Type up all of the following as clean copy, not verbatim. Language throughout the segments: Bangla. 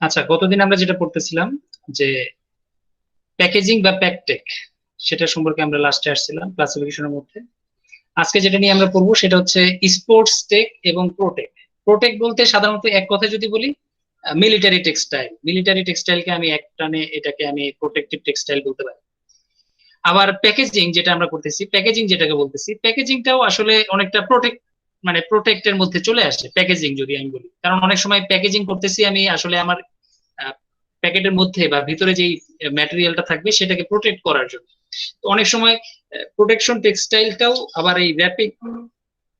আচ্ছা, গতদিন আমরা যেটা পড়তেছিলাম যে প্যাকেজিং বা প্যাকটেক, সেটা সম্পর্কে আমরা লাস্টে আসছিলাম ক্লাসিফিকেশনের মধ্যে। আজকে যেটা নিয়ে আমরা পড়বো সেটা হচ্ছে স্পোর্টস টেক এবং প্রোটেক। প্রোটেক বলতে সাধারণত এক কথা যদি বলি, মিলিটারি টেক্সটাইল। মিলিটারি টেক্সটাইলকে আমি এক টানে এটাকে আমি প্রোটেক্টিভ টেক্সটাইল বলতে পারি। আবার প্যাকেজিং যেটা আমরা করতেছি, প্যাকেজিং যেটাকে বলতেছি, প্যাকেজিংটাও আসলে অনেকটা প্রোটেক্ট, মানে প্রোটেক্টের মধ্যে চলে আসে প্যাকেজিং যদি আমি বলি। কারণ অনেক সময় প্যাকেজিং করতেছি আমি আসলে আমার প্যাকেটের মধ্যে বা ভিতরে যেই ম্যাটেরিয়ালটা থাকবে সেটাকে প্রোটেক্ট করার জন্য। তো অনেক সময় প্রোটেকশন টেক্সটাইলটাও আবার এই র্যাপিং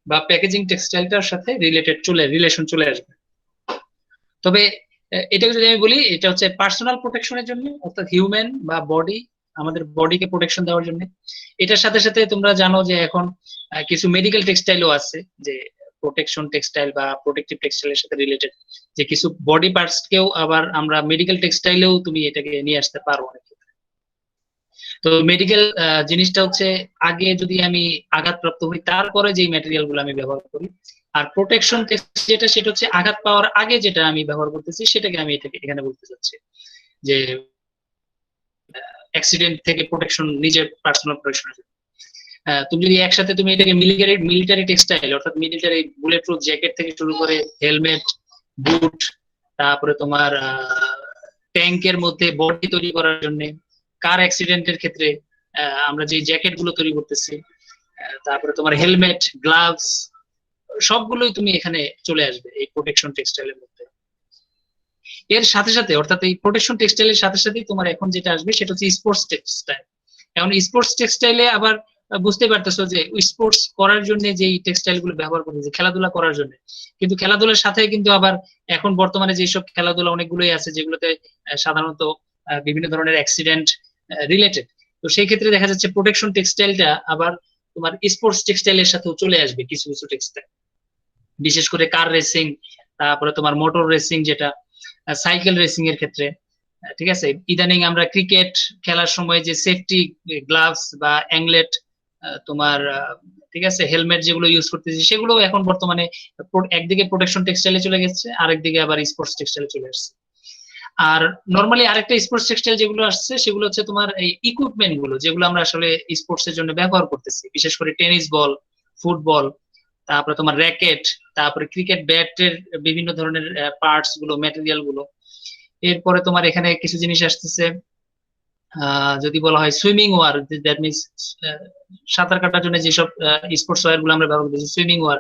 বা প্যাকেজিং টেক্সটাইলটার সাথে রিলেশন চলে আসবে। তবে এটাকে যদি আমি বলি, এটা হচ্ছে পার্সোনাল প্রোটেকশনের জন্য, অর্থাৎ হিউম্যান বা বডি, আমাদের বডিকে প্রোটেকশন দেওয়ার জন্য। এটার সাথে সাথে তোমরা জানো যে এখন কিছু মেডিকেল টেক্সটাইলও আছে, যে প্রোটেকশন টেক্সটাইল বা প্রোটেকটিভ টেক্সটাইলের সাথে রিলেটেড, যে কিছু বডি পার্টস কেও আবার আমরা মেডিকেল টেক্সটাইলেও তুমি এটাকে নিয়ে আসতে পারো অনেক ক্ষেত্রে। তো মেডিকেল জিনিসটা হচ্ছে আগে যদি আমি আঘাতপ্রাপ্ত হই তারপরে যেই ম্যাটেরিয়াল গুলো আমি ব্যবহার করি, আর প্রোটেকশন যেটা সেটা হচ্ছে আঘাত পাওয়ার আগে যেটা আমি ব্যবহার করতেছি, সেটাকে আমি এটাকে এখানে বলতে চাচ্ছি যে অ্যাক্সিডেন্ট থেকে প্রোটেকশন, নিজের পার্সোনাল প্রোটেকশনের জন্য। তুমি যদি একসাথে তুমি এটাকে মিলিটারি মিলিটারি টেক্সটাইল, অর্থাৎ মিলিটারি বুলেট প্রুফ জ্যাকেট থেকে শুরু করে হেলমেট, বুট, তারপরে তোমার ট্যাঙ্কের মধ্যে বডি তৈরি করার জন্য, কার অ্যাক্সিডেন্টের ক্ষেত্রে আমরা যে জ্যাকেট গুলো তৈরি করতেছি, তারপরে তোমার হেলমেট, গ্লাভস, সবগুলোই তুমি এখানে চলে আসবে এই প্রোটেকশন টেক্সটাইলের মধ্যে। এর সাথে সাথে, অর্থাৎ এই প্রোটেকশন টেক্সটাইলের সাথে সাথে তোমার এখন যেটা আসবে সেটা হচ্ছে স্পোর্টস টেক্সটাইল। এখন স্পোর্টস টেক্সটাইলে আবার বুঝতে পারতেছো যে স্পোর্টস করার জন্য যে টেক্সটাইল গুলো ব্যবহার করতেছে খেলাধুলা করার জন্য, কিন্তু খেলাধুলার সাথে কিন্তু আবার এখন বর্তমানে যেসব খেলাধুলা অনেকগুলোই আছে যেগুলোতে সাধারণত বিভিন্ন ধরনের অ্যাক্সিডেন্ট রিলেটেড। তো সেই ক্ষেত্রে দেখা যাচ্ছে প্রোটেকশন টেক্সটাইলটা আবার তোমার স্পোর্টস টেক্সটাইলের সাথেও চলে আসবে কিছু কিছু টেক্সটাইল, বিশেষ করে কার রেসিং, তারপরে তোমার মোটর রেসিং, যেটা সাইকেল রেসিং এর ক্ষেত্রে। ঠিক আছে, ইদানিং আমরা ক্রিকেট খেলার সময় যে সেফটি গ্লাভস বা অ্যাংলেট, তোমার ঠিক আছে হেলমেট যেগুলো ইউজ করতেছি, সেগুলো এখন বর্তমানে একদিকে প্রোটেকশন টেক্সটাইলে চলে গেছে, আরেকদিকে আবার স্পোর্টস টেক্সটাইলে চলে আসছে। আর নর্মালি আরেকটা স্পোর্টস টেক্সটাইল যেগুলো আসছে সেগুলো হচ্ছে তোমার এই ইকুইপমেন্ট গুলো, যেগুলো আমরা আসলে স্পোর্টস এর জন্য ব্যবহার করতেছি, বিশেষ করে টেনিস বল, ফুটবল, তারপরে তোমার র্যাকেট, তারপরে ক্রিকেট ব্যাটের বিভিন্ন ধরনের পার্টস গুলো, ম্যাটেরিয়াল গুলো। এরপরে তোমার এখানে কিছু জিনিস আসতেছে, যদি বলা হয় সুইমিং ওয়ার, দ্যাট মিনস সাঁতার কাটার জন্য যেসব স্পোর্টস ওয়্যার গুলো আমরা ব্যবহার করতেছি, সুইমিং ওয়্যার,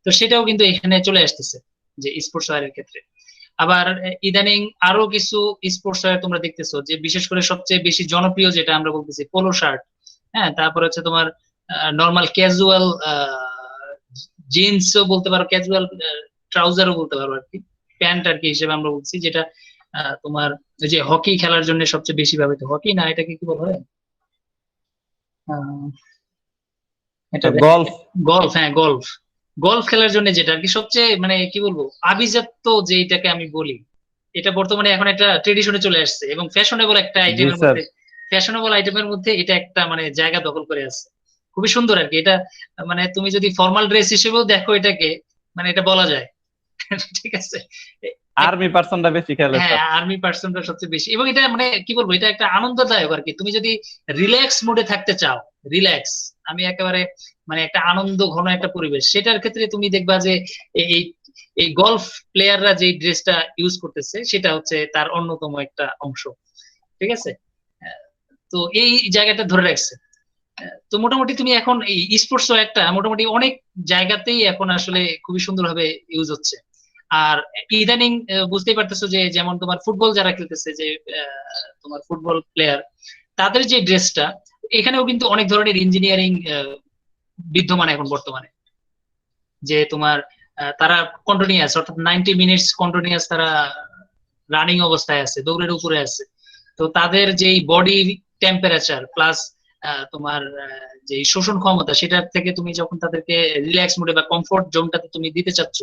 তো সেটাও কিন্তু এখানে চলে আসতেছে যে স্পোর্টস ওয়্যারের ক্ষেত্রে। আবার ইদানিং আরো কিছু স্পোর্টস ওয়্যার তোমরা দেখতেছো, যে বিশেষ করে সবচেয়ে বেশি জনপ্রিয় যেটা আমরা বলতেছি পোলো শার্ট, হ্যাঁ, তারপর হচ্ছে তোমার নর্মাল ক্যাজুয়াল জিন্সও বলতে পারো, ক্যাজুয়াল ট্রাউজারও বলতে পারো আর কি, প্যান্ট আর কি হিসেবে আমরা বলছি, যেটা তোমার ওই যে হকি খেলার জন্য সবচেয়ে বেশি ব্যবহৃত, হকি না এটাকে কি বলা হয়, আহ, এটা গল্ফ। গলফ, হ্যাঁ গলফ। গলফ খেলার জন্য যেটা আর কি সবচেয়ে মানে কি বলবো আভিজাত্য যেটাকে আমি বলি, এটা বর্তমানে এখন একটা ট্রেডিশনে চলে আসছে এবং ফ্যাশনেবল একটা জি আইটেমের স্যার। মধ্যে, ফ্যাশনেবল আইটেমের মধ্যে এটা একটা মানে জায়গা দখল করে আছে। খুবই সুন্দর আর কি এটা, মানে তুমি যদি ফর্মাল ড্রেস হিসেবেও দেখো এটাকে, মানে এটা বলা যায়। ঠিক আছে, আর্মি পার্সনটা বেশি খেলে হ্যাঁ স্যার। আর্মি পার্সনটা সবচেয়ে বেশি, এবং এটা মানে কি বলবো এটা একটা আনন্দদায়ক আর কি। তুমি যদি রিল্যাক্স মোডে থাকতে চাও, রিল্যাক্স, আমি একেবারে মানে একটা আনন্দ ঘন একটা পরিবেশ, সেটার ক্ষেত্রে তুমি দেখবা যে এই এই গলফ প্লেয়াররা যে ড্রেসটা ইউজ করতেছে সেটা হচ্ছে তার অন্যতম একটা অংশ। ঠিক আছে, আহ, তো এই জায়গাটা ধরে রাখছে। তো মোটামুটি তুমি এখন এই স্পোর্টস একটা মোটামুটি অনেক জায়গাতেই এখন আসলে খুবই সুন্দরভাবে ইউজ হচ্ছে। আর ইদানিং বুঝতেই পারতেছো যে যেমন তোমার ফুটবল যারা খেলতেছে, যে তোমার ফুটবল প্লেয়ার, তাদের যে ড্রেসটা, এখানেও কিন্তু অনেক ধরনের ইঞ্জিনিয়ারিং বিদ্যমান এখন বর্তমানে, যে তোমার তারা কন্টিনিউয়াস, অর্থাৎ 90 মিনিটস কন্টিনিউয়াস তারা রানিং অবস্থায় আছে, দৌড়ের উপরে আছে। তো তাদের যেই বডি টেম্পারেচার প্লাস তোমার যে শোষণ ক্ষমতা, সেটার থেকে তুমি যখন তাদেরকে রিল্যাক্স মোডে বা কমফোর্ট জোনটাতে তুমি দিতে চাচ্ছ,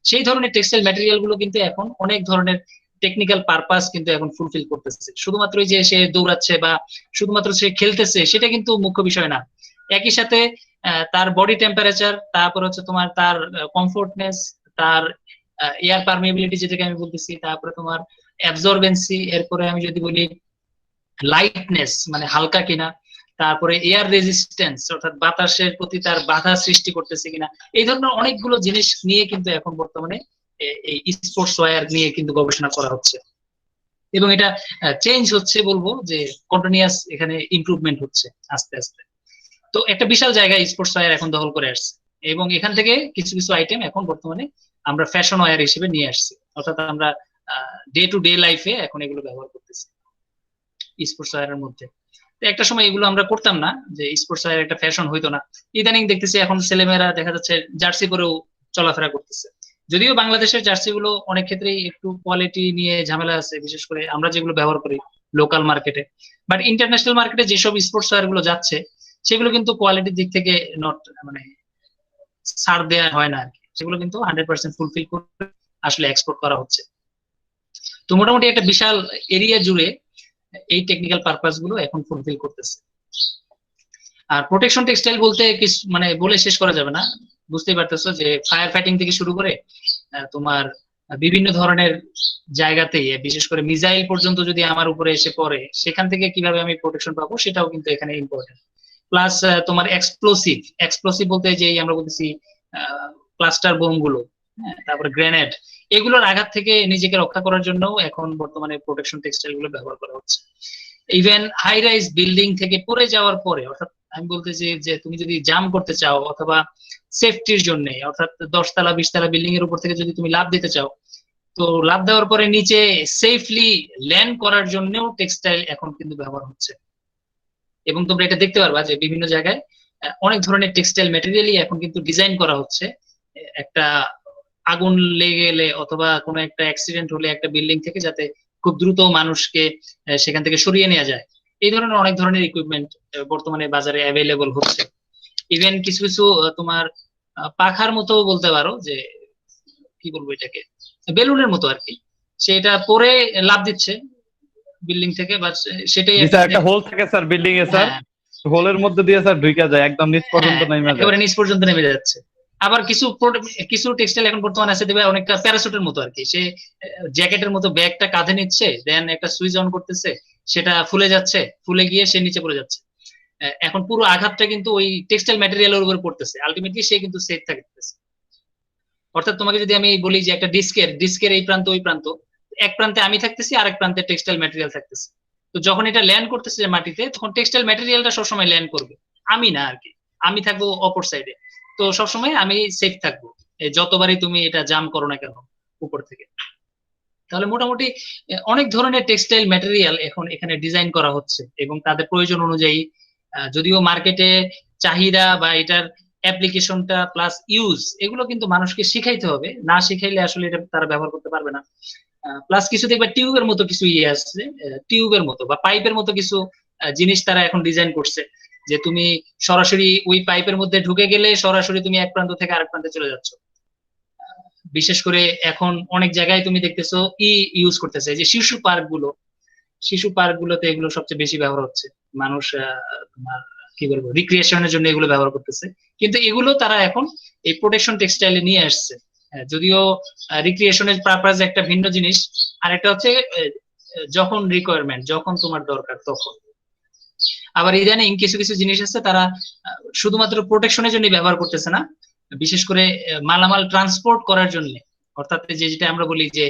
সেই ধরনের টেক্সটাইল ম্যাটেরিয়াল গুলো কিন্তু এখন অনেক ধরনের টেকনিক্যাল পারপাস কিন্তু এখন ফুলফিল করতেছে। শুধুমাত্র যে সে দৌড়াচ্ছে বা শুধুমাত্র সে খেলতেছে সেটা কিন্তু মুখ্য বিষয় না। একই সাথে তার বডি টেম্পারেচার, তারপর হচ্ছে তোমার তার কমফোর্টনেস, তার এয়ার পারমিবিলিটি যেটাকে আমি বলতেছি, তারপরে তোমার অ্যাবজর্বেন্সি, এরপরে আমি যদি বলি লাইটনেস মানে হালকা কিনা, তারপরে এয়ার রেজিস্ট্যান্স অর্থাৎ বাতাসের প্রতি তার বাধা সৃষ্টি করতেছে কিনা, এই ধরনের অনেকগুলো জিনিস নিয়ে কিন্তু এখন বর্তমানে এই স্পোর্টস ওয়্যার নিয়ে কিন্তু গবেষণা করা হচ্ছে, এবং এটা চেঞ্জ হচ্ছে, বলবো যে কন্টিনিউয়াস এখানে ইমপ্রুভমেন্ট হচ্ছে আস্তে আস্তে। তো একটা বিশাল জায়গায় স্পোর্টস ওয়্যার এখন দখল করে আসছে, এবং এখান থেকে কিছু কিছু আইটেম এখন বর্তমানে আমরা ফ্যাশন ওয়্যার হিসেবে নিয়ে আসছি, অর্থাৎ আমরা ডে টু ডে লাইফে এখন এগুলো ব্যবহার করতেছি স্পোর্টস ওয়্যারের মধ্যে। তো একটা সময় এগুলো আমরা করতাম না, যে স্পোর্টস ওয়্যার একটা ফ্যাশন হইতো না। ইদানিং দেখতেছি এখন ছেলেমেয়েরা দেখা যাচ্ছে জার্সি পরেও চলাফেরা করতেছে। যদিও বাংলাদেশের জার্সি গুলো অনেক ক্ষেত্রেই একটু কোয়ালিটি নিয়ে ঝামেলা আছে, বিশেষ করে আমরা যেগুলো ব্যবহার করি লোকাল মার্কেটে, বাট ইন্টারন্যাশনাল মার্কেটে যেসব স্পোর্টস ওয়্যার গুলো যাচ্ছে সেগুলো কিন্তু কোয়ালিটির দিক থেকে নট মানে ছাড় দেওয়া হয় না আর কি, সেগুলো কিন্তু 100% ফুলফিল করে আসলে এক্সপোর্ট করা হচ্ছে। তো মোটামুটি একটা বিশাল এরিয়া জুড়ে এই টেকনিক্যাল পারপাস গুলো এখন ফুলফিল করতেছে। আর প্রোটেকশন টেক্সটাইল বলতে কিছু মানে বলে শেষ করা যাবে না, বুঝতেই পারতেছো যে ফায়ার ফাইটিং থেকে শুরু করে তোমার বিভিন্ন ধরনের জায়গাতেই, বিশেষ করে মিসাইল পর্যন্ত যদি আমার উপরে এসে পড়ে, সেখান থেকে কিভাবে আমি প্রোটেকশন পাবো সেটাও কিন্তু এখানে ইম্পর্টেন্ট। প্লাস তোমার এক্সপ্লোসিভ, এক্সপ্লোসিভ বলতে যে আমরা বলতেছি ক্লাস্টার বোম গুলো, তারপরে গ্রেনেড, এগুলোর আঘাত থেকে নিজেকে রক্ষা করার জন্য এখন বর্তমানে প্রোটেকশন টেক্সটাইল গুলো ব্যবহার করা হচ্ছে। ইভেন হাই রাইজ বিল্ডিং থেকে পড়ে যাওয়ার পরে, অর্থাৎ আমি বলতেছি যে তুমি যদি জাম্প করতে চাও অথবা সেফটির জন্য, অর্থাৎ 10 তলা 20 তলা বিল্ডিং এর উপর থেকে যদি তুমি লাফ দিতে চাও, তো লাফ দেওয়ার পরে নিচে সেফলি ল্যান্ড করার জন্যও টেক্সটাইল এখন কিন্তু ব্যবহার হচ্ছে। এবং তোমরা এটা দেখতে পারবা যে বিভিন্ন জায়গায় অনেক ধরনের টেক্সটাইল ম্যাটেরিয়ালই এখন কিন্তু ডিজাইন করা হচ্ছে, একটা আগুন লেগে গেলে অথবা কোনো একটা অ্যাক্সিডেন্ট হলে একটা বিল্ডিং থেকে যাতে খুব দ্রুত মানুষকে সেখান থেকে সরিয়ে নেওয়া যায়, এই ধরনের অনেক ধরনের ইকুইপমেন্ট বর্তমানে বাজারে অ্যাভেলেবল হচ্ছে। ইভেন কিছু কিছু তোমার পাখার মতো বলতে পারো, যে কি বলবো এটাকে, বেলুনের মতো আর কি, সেটা পরে লাফ দিচ্ছে বিল্ডিং থেকে, বা সেটাই একটা হোল থাকে স্যার বিল্ডিং এ স্যার, হ্যাঁ, হোলের মধ্যে দিয়ে স্যার ঢুকে যায়, একদম নিচ পর্যন্ত নেমে যায়, একেবারে নিচ পর্যন্ত নেমে যাচ্ছে। আবার কিছু কিছু টেক্সটাইল এখন বর্তমানে আছে দেবে অনেকটা প্যারাসুটের মতো আর কি, সে জ্যাকেটের মতো ব্যাগটা কাঁধে নিচ্ছে, দেন একটা সুইচ অন করতেছে, সেটা ফুলে যাচ্ছে, ফুলে গিয়ে সে নিচে পড়ে যাচ্ছে। এখন পুরো আঘাতটা কিন্তু ওই টেক্সটাইল ম্যাটেরিয়ালের উপর পড়তেছে, আলটিমেটলি সে কিন্তু সেফ থাকতেছে। অর্থাৎ তোমাকে যদি আমি বলি যে একটা ডিস্কের এই প্রান্ত ওই প্রান্ত, এক প্রান্তে আমি থাকতেছি, আরেক প্রান্তে টেক্সটাইল ম্যাটেরিয়াল থাকতেছে, তো যখন এটা ল্যান্ড করতেছে মাটিতে, তখন টেক্সটাইল ম্যাটেরিয়ালটা সবসময় ল্যান্ড করবে, আমি না আর কি, আমি থাকবো অপর সাইডে, তো সবসময় আমি সেফ থাকবো যতবারই তুমি এটা জাম করো না কেন উপর থেকে। তাহলে মোটামুটি অনেক ধরনের টেক্সটাইল ম্যাটেরিয়াল এখন এখানে ডিজাইন করা হচ্ছে, এবং তাদের প্রয়োজন অনুযায়ী, যদিও মার্কেটে চাহিদা বা এটার অ্যাপ্লিকেশনটা প্লাস ইউজ এগুলো কিন্তু মানুষকে শিখাইতে হবে, না শিখাইলে আসলে এটা তারা ব্যবহার করতে পারবে না। প্লাস কিছু দেখবে টিউবের মতো কিছু ইয়ে আসছে, টিউবের মতো বা পাইপের মতো কিছু জিনিস তারা এখন ডিজাইন করছে, যে তুমি সরাসরি ওই পাইপের মধ্যে ঢুকে গেলে সরাসরি তুমি এক প্রান্ত থেকে আরেক প্রান্তে চলে যাচ্ছ। বিশেষ করে এখন অনেক জায়গায় তুমি দেখতেছো ইউজ করতেছে, যে শিশু পার্ক গুলোতে এগুলো সবচেয়ে বেশি ব্যবহার হচ্ছে, মানুষ তোমার কি বলবো রিক্রিয়েশনের জন্য এগুলো ব্যবহার করতেছে, কিন্তু এগুলো তারা এখন এই প্রোটেকশন টেক্সটাইলে নিয়ে আসছে। যদিও রিক্রিয়েশনের পারপাস একটা ভিন্ন জিনিস, আর একটা হচ্ছে যখন রিকোয়ারমেন্ট, যখন তোমার দরকার তখন। আবার ইদানিং কিছু কিছু জিনিস আছে তারা শুধুমাত্র প্রোটেকশনের জন্য ব্যবহার করতেছে না, বিশেষ করে মালামাল ট্রান্সপোর্ট করার জন্য, অর্থাৎ যেটা আমরা বলি যে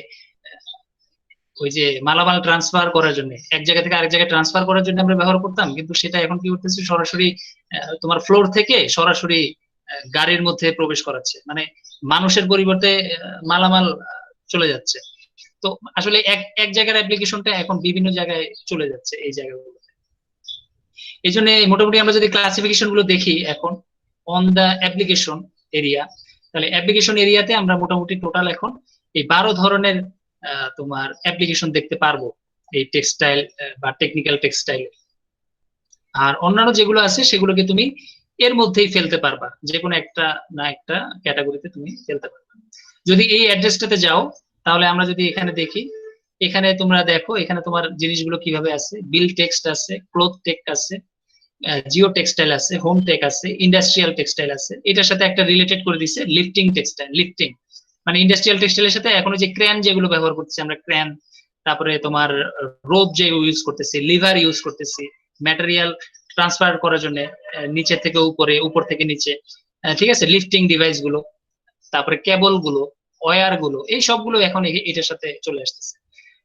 ওই যে মালামাল ট্রান্সফার করার জন্য, এক জায়গা থেকে আরেক জায়গায় ট্রান্সফার করার জন্য আমরা ব্যবহার করতাম, কিন্তু সেটা এখন কি করতেছে সরাসরি তোমার ফ্লোর থেকে সরাসরি গাড়ির মধ্যে প্রবেশ করাচ্ছে, মানে মানুষের পরিবর্তে মালামাল চলে যাচ্ছে। তো আসলে এক এক জায়গার অ্যাপ্লিকেশনটা এখন বিভিন্ন জায়গায় চলে যাচ্ছে এই জায়গাগুলোতে। এই জন্য মোটামুটি আমরা যদি ক্লাসিফিকেশন গুলো দেখি এখন অন দা অ্যাপ্লিকেশন এরিয়া, তাহলে অ্যাপ্লিকেশন এরিয়াতে আমরা মোটামুটি টোটাল এখন এই 12 ধরনের তোমার অ্যাপ্লিকেশন দেখতে পারবো এই টেক্সটাইল বা টেকনিক্যাল টেক্সটাইল। আর অন্যান্য যেগুলো আছে সেগুলোকে তুমি এর মধ্যেই ফেলতে পারবা, যে কোনো একটা না একটা ক্যাটাগরিতে তুমি ফেলতে পারবা। যদি এই অ্যাড্রেসটাতে যাও, তাহলে আমরা যদি এখানে দেখি, এখানে তোমরা দেখো এখানে তোমার জিনিসগুলো কিভাবে আছে, বিল টেক্সট আছে, ক্লোথ টেক আছে, জিও টেক্সটাইল আছে, হোম টেক আছে, ইন্ডাস্ট্রিয়াল টেক্সটাইল আছে, এটার সাথে একটা রিলেটেড করে দিচ্ছে লিফটিং টেক্সটাইল। লিফটিং মানে ইন্ডাস্ট্রিয়াল টেক্সটাইলের সাথে এখন যে ক্রেন যেগুলো ব্যবহার করছি আমরা, ক্রেন, তারপরে তোমার রোপ যে ইউজ করতেছি, লিভার ইউজ করতেছি ম্যাটেরিয়াল ট্রান্সফার করার জন্য, নিচে থেকে উপরে, উপর থেকে নিচে, ঠিক আছে, লিফটিং ডিভাইস গুলো, তারপরে কেবল গুলো, ওয়্যার গুলো, এই সবগুলো এখন এটার সাথে চলে আসতেছে।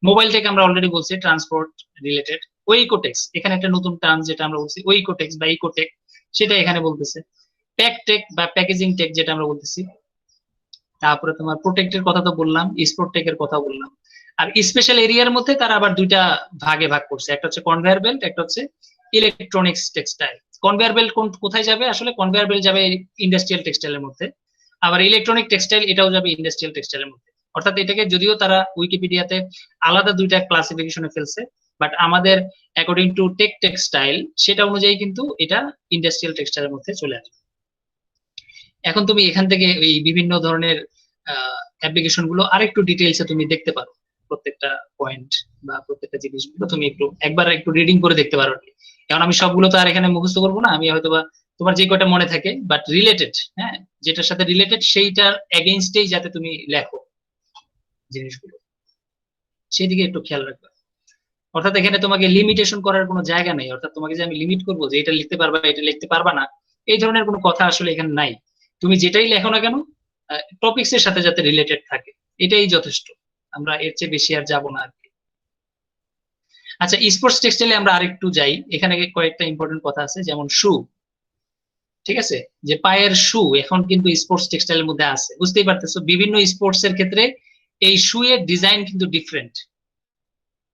মোবাইল টেক আমরা অলরেডি বলছি ট্রান্সপোর্ট রিলেটেড। ওইকোটেক্স এখানে একটা নতুন টার্ম যেটা আমরা বলছি ওইকোটেক্স বা ইকোটেক, সেটা এখানে বলতেছে। প্যাক টেক বা প্যাকেজিং টেক যেটা আমরা বলতেছি। তারপরে তোমার প্রোটেক্টের কথা তো বললাম, স্পোর্ট টেকের কথা বললাম। আর স্পেশাল এরিয়ার মধ্যে তারা আবার দুইটা ভাগে ভাগ করছে, একটা হচ্ছে কনভেয়ার বেল্ট, একটা হচ্ছে ইলেকট্রনিক্স টেক্সটাইল। কনভেয়ার বেল্ট কোথায় যাবে? আসলে কনভেয়ার বেল্ট যাবে ইন্ডাস্ট্রিয়াল টেক্সটাইলের মধ্যে, আবার ইলেকট্রনিক টেক্সটাইল এটাও যাবে ইন্ডাস্ট্রিয়াল টেক্সটাইলের মধ্যে। অর্থাৎ এটাকে যদিও তারা উইকিপিডিয়াতে আলাদা দুইটা ক্লাসিফিকেশনে ফেলছে, বাট আমাদের অ্যাকর্ডিং টু টেক টেক্সটাইল সেটা অনুযায়ী কিন্তু এটা ইন্ডাস্ট্রিয়াল টেক্সটাইলের মধ্যে চলে আসবে। এখন তুমি এখান থেকে এই বিভিন্ন ধরনের অ্যাপ্লিকেশন গুলো আরেকটু ডিটেইলসে তুমি দেখতে পারো, প্রত্যেকটা পয়েন্ট বা প্রত্যেকটা জিনিসগুলো তুমি একবার একটু রিডিং করে দেখতে পারো। এখন আমি সবগুলো তো আর এখানে মুখস্থ করবো না, আমি হয়তোবা তোমার যে কটা মনে থাকে বাট রিলেটেড, হ্যাঁ, যেটার সাথে রিলেটেড সেইটার এগেইনস্টেই যাতে তুমি লেখো জিনিসগুলো, সেই দিকে একটু খেয়াল রাখবে। অর্থাৎ এখানে তোমাকে লিমিটেশন করার কোনো জায়গা নেই, অর্থাৎ তোমাকে যে আমি লিমিট করবো যে এটা লিখতে পারবা এটা লিখতে পারবা না, এই ধরনের কোনো কথা আসলে এখানে নাই। তুমি যেটাই লেখো না কেন টপিকস এর সাথে যাতে রিলেটেড থাকে, এটাই যথেষ্ট। আমরা এর চেয়ে বেশি আর যাবো না আর কি। আচ্ছা, স্পোর্টস টেক্সটাইলে আমরা আরেকটু যাই। এখানে কয়েকটা ইম্পর্টেন্ট কথা আছে, যেমন শু, ঠিক আছে, যে পায়ের শু এখন কিন্তু স্পোর্টস টেক্সটাইলের মধ্যে আছে। বুঝতেই পারতেছো বিভিন্ন স্পোর্টস এর ক্ষেত্রে এই শু এর ডিজাইন কিন্তু ডিফারেন্ট,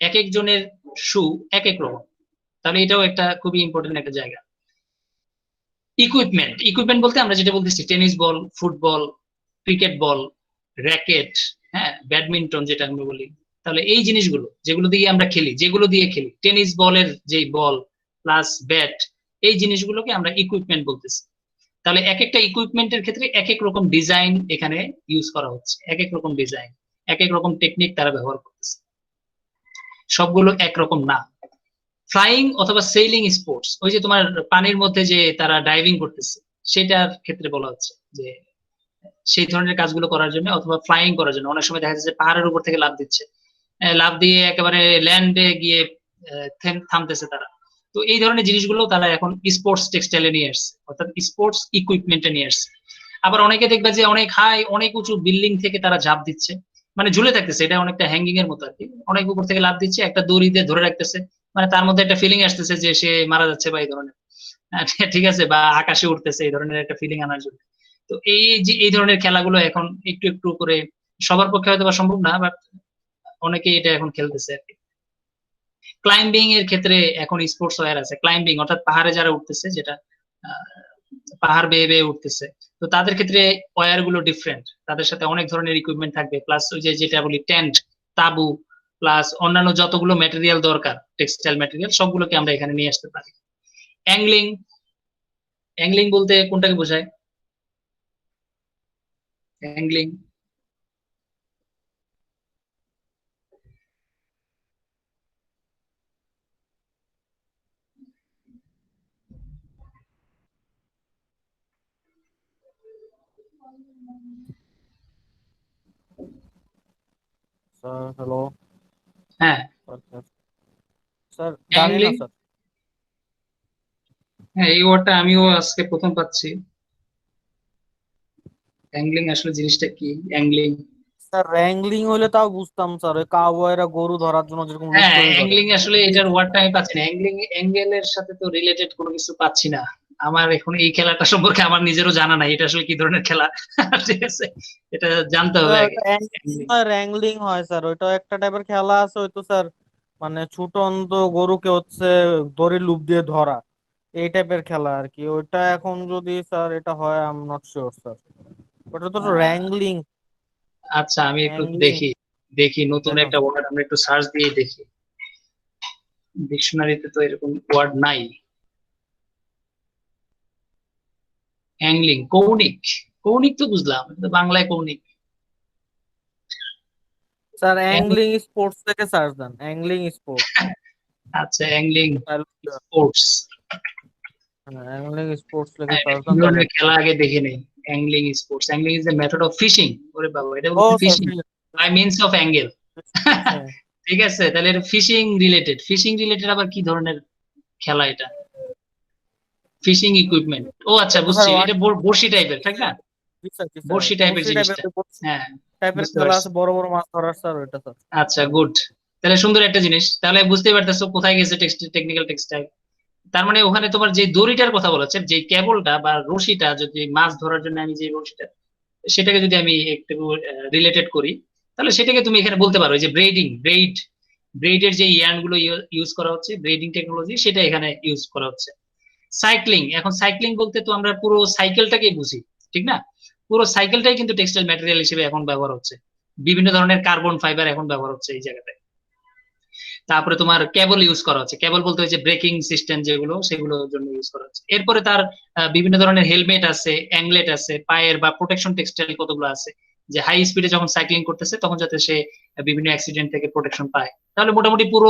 এক একজনের শু এক এক রকম। তাহলে এটাও একটা খুবই ইম্পর্টেন্ট একটা জায়গা। ইকুইপমেন্ট, ইকুইপমেন্ট বলতে আমরা যেটা বলতেছি tennis ball, football, cricket ball, racket, হ্যাঁ, ব্যাডমিন্টন যেটা আমরা বলি, তাহলে এই জিনিসগুলো যেগুলো দিয়ে আমরা খেলি, যেগুলো দিয়ে খেলি, টেনিস বলের যে বল প্লাস ব্যাট, এই জিনিসগুলোকে আমরা ইকুইপমেন্ট বলতেছি। তাহলে এক একটা ইকুইপমেন্টের ক্ষেত্রে এক এক রকম ডিজাইন এখানে ইউজ করা হচ্ছে, এক এক রকম ডিজাইন, এক এক রকম টেকনিক তারা ব্যবহার করতেছে, সবগুলো একরকম না। ফ্লাইং অথবা সেইলিং স্পোর্টস, ওই যে তোমার পানির মধ্যে যে তারা ডাইভিং করতেছে, সেটার ক্ষেত্রে বলা হচ্ছে যে সেই ধরনের কাজগুলো করার জন্য অথবা ফ্লাইং করার জন্য অনেক সময় দেখা যাচ্ছে পাহাড়ের উপর থেকে লাফ দিচ্ছে, লাফ দিয়ে একেবারে ল্যান্ডে গিয়ে থামতেছে তারা। তো এই ধরনের জিনিসগুলো তারা এখন স্পোর্টস টেক্সটাইলে নিয়ে আসছে, অর্থাৎ স্পোর্টস ইকুইপমেন্টে নিয়ে আসছে। আবার অনেকে দেখবে যে অনেক হাই, অনেক উঁচু বিল্ডিং থেকে তারা ঝাঁপ দিচ্ছে, মানে ঝুলে থাকতেছে, এটা অনেকটা হ্যাঙ্গিং এর মতো আর কি, অনেক উপর থেকে লাফ দিচ্ছে, একটা দড়ি দিয়ে ধরে রাখতেছে, মানে তার মধ্যে একটা ফিলিং আসতেছে যে সে মারা যাচ্ছে বা এই ধরনের, ঠিক আছে, বা আকাশে উঠতেছে, এই ধরনের একটা ফিলিং আনার জন্য। তো এই যে এই ধরনের খেলাগুলো এখন একটু একটু করে, সবার পক্ষে হয়তো বা সম্ভব না, বাট অনেকেই এটা এখন খেলতেছে আর কি। ক্লাইম্বিং এর ক্ষেত্রে এখন স্পোর্টস ওয়্যার আছে, ক্লাইম্বিং অর্থাৎ পাহাড়ে যারা উঠতেছে, যেটা পাহাড় বেয়ে বেয়ে উঠতেছে, তো তাদের ক্ষেত্রে ওয়্যার গুলো ডিফারেন্ট, তাদের সাথে অনেক ধরনের ইকুইপমেন্ট থাকবে, প্লাস ওই যে যেটা বলি টেন্ট, তাবু, প্লাস অন্যান্য যতগুলো ম্যাটেরিয়াল দরকার, টেক্সটাইল ম্যাটেরিয়াল, সবগুলোকে আমরা এখানে নিয়ে আসতে পারি। অ্যাংলিং, অ্যাংলিং বলতে কোনটাকে বোঝায়? অ্যাংলিং, স্যার হ্যালো। হ্যাঁ, স্যার জানি না অ্যাংলিং, স্যার। হ্যাঁ, এই ওয়ার্ডটা আমিও আজকে প্রথম পাচ্ছি। অ্যাংলিং আসলে জিনিসটা কি? অ্যাংলিং, স্যার র্যাঙ্গলিং হলে তাও বুঝতাম স্যার, ওই কাউবয়রা গরু ধরার জন্য যেরকম লুক হ্যাঁ, তৈরি করে। অ্যাংলিং আসলে এটার ওয়ার্ডটা আমি পাচ্ছি না, অ্যাংলিং অ্যাঙ্গেলের সাথে তো রিলেটেড কোনো কিছু পাচ্ছি না। আমার এখন এই খেলাটা সম্পর্কে আমার নিজেরও জানা নাই, এটা আসলে কি ধরনের খেলা, ঠিক আছে, এটা জানতে হবে আগে। Angling, র্যাঙ্গলিং হয় স্যার, ওইটা একটা টাইপের খেলা আছে, ওই তো স্যার মানে ছুটন্ত গরুকে হচ্ছে দড়ির লুপ দিয়ে ধরা, এই টাইপের খেলা আর কি। ওইটা এখন যদি স্যার এটা হয় I am not sure sir, ওটা তো আহ, র্যাঙ্গলিং। আচ্ছা, আমি একটু অ্যাংলিং দেখি, দেখি নতুন দেখেন একটা ওয়ার্ড আমরা একটু সার্চ দিয়ে দেখি, ডিকশনারিতে তো এরকম ওয়ার্ড নাই। অ্যাংলিং, কৌণিক, কৌণিক তো বুঝলাম, কিন্তু বাংলায় কৌণিক। স্যার অ্যাংলিং স্পোর্টস থেকে সার্চ দেন, অ্যাংলিং স্পোর্টস। আচ্ছা, অ্যাংলিং স্পোর্টস, অ্যাংলিং স্পোর্টস লিখে হ্যাঁ, এটা সার্চ কি দেন তাহলে। ধরনের খেলা আগে দেখে নেই। Angling sports, angling is the method of fishing. ওরে বাবা, এটা ও বলছে sir fishing by means of angle. ঠিক আছে, তাহলে ফিশিং রিলেটেড আবার কি ধরনের খেলা এটা? ফিশিং ইকুইপমেন্ট, ও আচ্ছা স্যার বুঝছি, এটা বড়শি টাইপের, ঠিক না? জি স্যার, জি স্যার, বড়শি টাইপের বড়শি জিনিসটা। হ্যাঁ, টাইপের বুঝতে খেলা পারছি। আছে, বড় বড় মাছ ধরার স্যার ওইটা স্যার। আচ্ছা, গুড। তাহলে সুন্দর একটা জিনিস, তাহলে বুঝতে পারতেছো কোথায় গেছে টেকনিক্যাল টেক্সটাইল। তার মানে ওখানে তোমার যে দড়িটার কথা বলেছে, যে কেবলটা বা রশিটা, যদি মাছ ধরার জন্য আমি যে রশিটা, সেটাকে যদি আমি একটু রিলেটেড করি, তাহলে সেটাকে তুমি এখানে বলতে পারো যে ব্রেডের যে ইয়ার্ন গুলো ইউজ করা হচ্ছে, ব্রেডিং টেকনোলজি, সেটা এখানে ইউজ করা হচ্ছে। সাইক্লিং, এখন সাইক্লিং বলতে তো আমরা পুরো সাইকেলটাকে বুঝি, ঠিক না? পুরো সাইকেলটাই কিন্তু টেক্সটাইল ম্যাটেরিয়াল হিসেবে এখন ব্যবহার হচ্ছে। বিভিন্ন ধরনের কার্বন ফাইবার এখন ব্যবহার হচ্ছে এই জায়গাটায়। তারপরে তোমার কেবল ইউজ করা হচ্ছে, কেবল বলতে হচ্ছে ব্রেকিং সিস্টেম যেগুলো, সেগুলোর জন্য ইউজ করা হচ্ছে। এরপরে তার বিভিন্ন ধরনের হেলমেট আছে, অ্যাংলেট আছে, পায়ের বা প্রোটেকশন টেক্সটাইল কতগুলো আছে, যে হাই স্পিডে যখন সাইক্লিং করতেছে তখন যাতে সে বিভিন্ন অ্যাক্সিডেন্ট থেকে প্রোটেকশন পায়। তাহলে মোটামুটি পুরো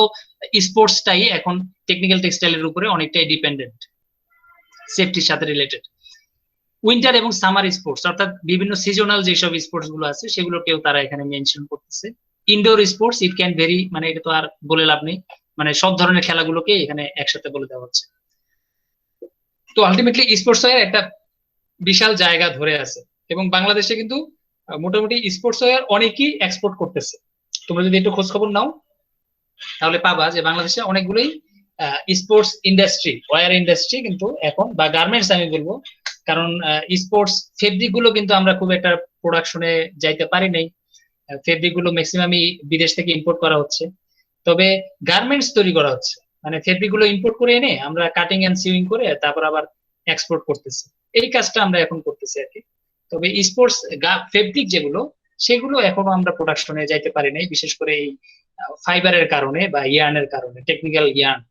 স্পোর্টসটাই এখন টেকনিক্যাল টেক্সটাইলের উপরে অনেকটাই ডিপেন্ডেন্ট, সেফটির সাথে রিলেটেড। উইন্টার এবং সামার স্পোর্টস, অর্থাৎ বিভিন্ন সিজনাল যেসব স্পোর্টস গুলো আছে সেগুলোকেও তারা এখানে মেনশন করতেছে। Indoor sports, it can very, মানে এটা তো আর বলে লাভ নেই, মানে সব ধরনের খেলাগুলোকে এখানে একসাথে বলে দেওয়া হচ্ছে। তো আলটিমেটলি স্পোর্টস ওয়্যার একটা বিশাল জায়গা ধরে আছে, এবং বাংলাদেশে কিন্তু মোটামুটি স্পোর্টস ওয়্যার অনেকেই এক্সপোর্ট করতেছে। তোমরা যদি একটু খোঁজ খবর নাও তাহলে পাবা যে বাংলাদেশে অনেকগুলোই স্পোর্টস ইন্ডাস্ট্রি, ওয়্যার ইন্ডাস্ট্রি কিন্তু এখন, বা গার্মেন্টস আমি বলবো, কারণ স্পোর্টস ফেব্রিক গুলো কিন্তু আমরা খুব একটা প্রোডাকশনে যাইতে পারি নাই, ফেব্রিক গুলো ম্যাক্সিমামই বিদেশ থেকে ইম্পোর্ট করা হচ্ছে। তবে গার্মেন্টস তৈরি করা হচ্ছে, মানে ফেব্রিক গুলো ইম্পোর্ট করে এনে আমরা কাটিং এন্ড সিউইং করে তারপর আবার এক্সপোর্ট করতেছি, এই কাজটা আমরা এখন করতেছি আর কি। তবে স্পোর্টস ফেব্রিক যেগুলো, সেগুলো এখনো আমরা প্রোডাকশনে যাইতে পারি নাই, বিশেষ করে এই ফাইবারের কারণে বা ইয়ার্নের কারণে, টেকনিক্যাল ইয়ার্ন,